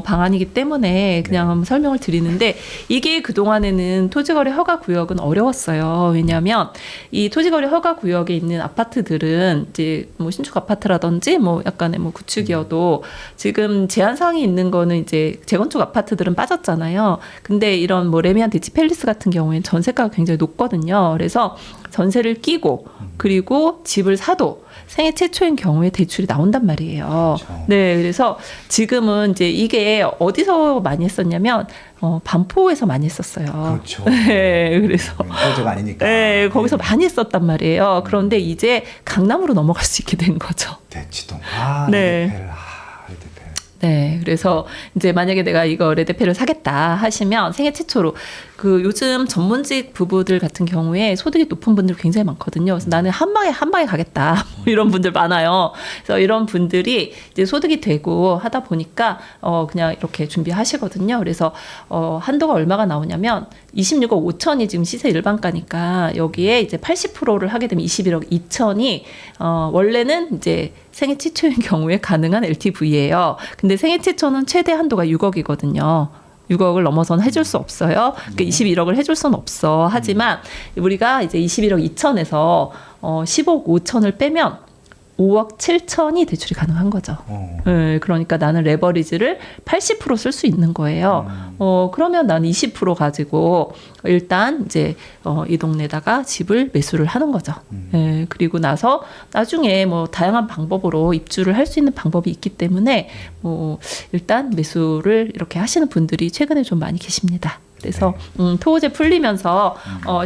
방안이기 때문에 그냥 한번 설명을 드리는데, 이게 그동안에는 토지거래 허가구역은 어려웠어요. 왜냐하면 이 토지거래 허가구역에 있는 아파트들은 이제 뭐 신축 아파트라든지 뭐 약간의 뭐 구축이어도 지금 제한사항이 있는 거는 이제 재건축 아파트들은 빠졌잖아요. 근데 이런 뭐 레미안 대치 팰리스 같은 경우에는 전세가가 굉장히 높거든요. 그래서 전세를 끼고 그리고 집을 사도 생애 최초인 경우에 대출이 나온단 말이에요. 그렇죠. 네, 그래서 지금은 이제 이게 어디서 많이 했었냐면 반포에서 많이 했었어요. 그렇죠. 네, 그래서 서울제가 아니니까. 네, 거기서 많이 했었단 말이에요. 그런데 이제 강남으로 넘어갈 수 있게 된 거죠. 대치동. 네. 레드펠. 레드펠. 네, 그래서 이제 만약에 내가 이거 레드펠을 사겠다 하시면 생애 최초로 그 요즘 전문직 부부들 같은 경우에 소득이 높은 분들 굉장히 많거든요. 그래서 나는 한 방에 가겠다 뭐 이런 분들 많아요. 그래서 이런 분들이 이제 소득이 되고 하다 보니까 그냥 이렇게 준비하시거든요. 그래서 한도가 얼마가 나오냐면 26억 5천이 지금 시세 일반가니까 여기에 이제 80%를 하게 되면 21억 2천이 원래는 이제 생애 최초인 경우에 가능한 LTV예요. 근데 생애 최초는 최대 한도가 6억이거든요. 6억을 넘어서는 해줄 수 없어요. 그러니까 21억을 해줄 수는 없어. 하지만 우리가 이제 21억 2천에서 10억 5천을 빼면 5억 7천이 대출이 가능한 거죠. 네, 그러니까 나는 레버리지를 80% 쓸 수 있는 거예요. 그러면 나는 20% 가지고 일단 이제 이 동네에다가 집을 매수를 하는 거죠. 네, 그리고 나서 나중에 뭐 다양한 방법으로 입주를 할 수 있는 방법이 있기 때문에 뭐 일단 매수를 이렇게 하시는 분들이 최근에 좀 많이 계십니다. 그래서 토호제 풀리면서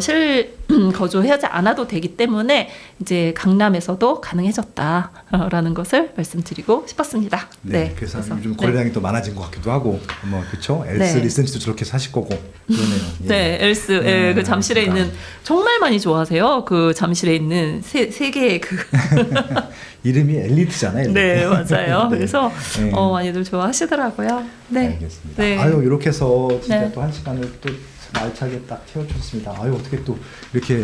실거주하지 않아도 되기 때문에 이제 강남에서도 가능해졌다라는 것을 말씀드리고 싶었습니다. 네, 그래서 요즘 거래량이 또 많아진 것 같기도 하고, 뭐 그렇죠. 엘스 리센치도 저렇게 사실 거고 그러네요. 예. 네, 엘스, 예, 그 잠실에 그러니까. 있는 정말 많이 좋아하세요. 그 잠실에 있는 세 개의 그 이름이 엘리트잖아요. 엘리트. 네, 맞아요. 네. 그래서 네. 많이들 좋아하시더라고요. 네, 알겠습니다. 네. 아유, 이렇게 해서 진짜 네. 또 한 시간을 또 알차게 딱 채워주셨습니다. 아유, 어떻게 또 이렇게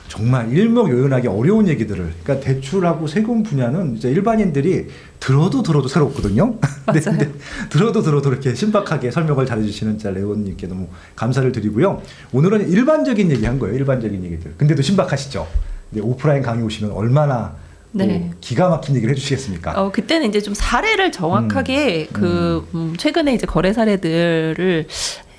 정말 일목요연하게 어려운 얘기들을, 그러니까 대출하고 세금 분야는 이제 일반인들이 들어도 새롭거든요. 맞아요. 근데 들어도 이렇게 신박하게 설명을 잘해주시는 진짜 레오님께 너무 감사를 드리고요. 오늘은 일반적인 얘기 한 거예요. 일반적인 얘기들. 근데도 신박하시죠. 근데 오프라인 강의 오시면 얼마나 네. 기가 막힌 얘기를 해주시겠습니까? 그때는 이제 좀 사례를 정확하게 최근에 이제 거래 사례들을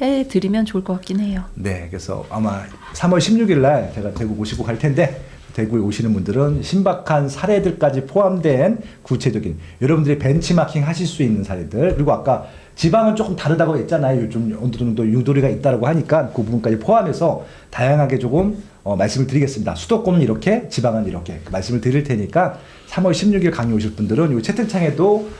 해드리면 좋을 것 같긴 해요. 네, 그래서 아마 3월 16일 날 제가 대구 모시고 갈 텐데 대구에 오시는 분들은 신박한 사례들까지 포함된 구체적인 여러분들이 벤치마킹 하실 수 있는 사례들, 그리고 아까 지방은 조금 다르다고 했잖아요. 요즘 어느 정도 융돌이가 있다고 하니까 그 부분까지 포함해서 다양하게 조금 말씀을 드리겠습니다. 수도권은 이렇게, 지방은 이렇게 말씀을 드릴 테니까 3월 16일 강의 오실 분들은 이 채팅창에도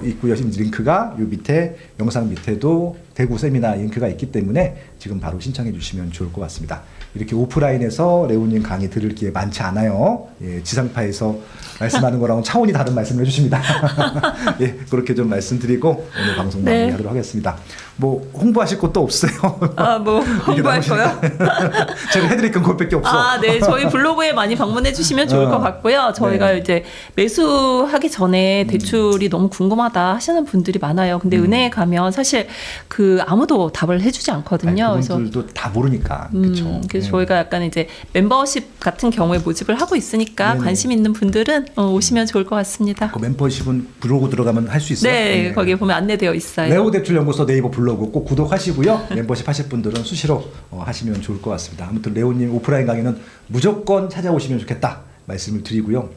있고요. 링크가 이 밑에 영상 밑에도 대구 세미나 링크가 있기 때문에 지금 바로 신청해 주시면 좋을 것 같습니다. 이렇게 오프라인에서 레오님 강의 들을 기회 많지 않아요. 예, 지상파에서 말씀하는 거랑은 차원이 다른 말씀을 해주십니다. 예, 그렇게 좀 말씀드리고 오늘 방송 마무리하도록 하겠습니다. 뭐 홍보하실 것도 없어요. 뭐 홍보할 거요? 제가 해드릴 건 그것밖에 없어. 네, 저희 블로그에 많이 방문해 주시면 좋을 것 같고요. 저희가 이제 매수하기 전에 대출이 너무 궁금하다 하시는 분들이 많아요. 근데 은행에 가면 사실 그 아무도 답을 해주지 않거든요. 아니, 그분들도 다 모르니까. 그렇죠. 그래서 저희가 약간 이제 멤버십 같은 경우에 모집을 하고 있으니까 네네. 관심 있는 분들은 오시면 좋을 것 같습니다. 그 멤버십은 블로그 들어가면 할 수 있어요? 네, 거기에 보면 안내되어 있어요. 레오 대출 연구소 네이버 블로그 꼭 구독하시고요. 멤버십 하실 분들은 수시로 하시면 좋을 것 같습니다. 아무튼 레오님 오프라인 강의는 무조건 찾아오시면 좋겠다 말씀을 드리고요.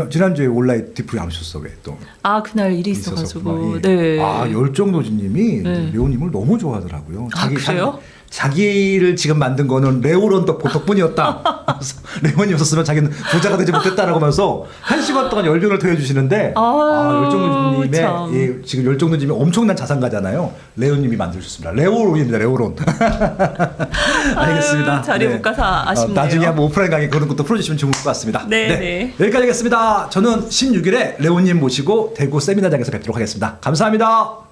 지난주에 온라인 디프리 안 오셨어 왜 또? 그날 일이 있어가지고. 예. 네. 열정노지님이 네. 레오님을 너무 좋아하더라고요. 그래요? 자기를 지금 만든 거는 레오론 덕분이었다. 그래서 레오님이 없었으면 자기는 부자가 되지 못했다라고 하면서 1시간 동안 열변을 토해주시는데 열정노지님의 참. 지금 열정노지님이 엄청난 자산가잖아요. 레오님이 만들어주셨습니다. 레오론입니다. 레오론. 알겠습니다. 자리 못 가서 아쉽네요. 나중에 한번 오프라인 강의 그런 것도 풀어주시면 좋을 것 같습니다. 네. 여기까지 하겠습니다. 저는 16일에 레오님 모시고 대구 세미나장에서 뵙도록 하겠습니다. 감사합니다.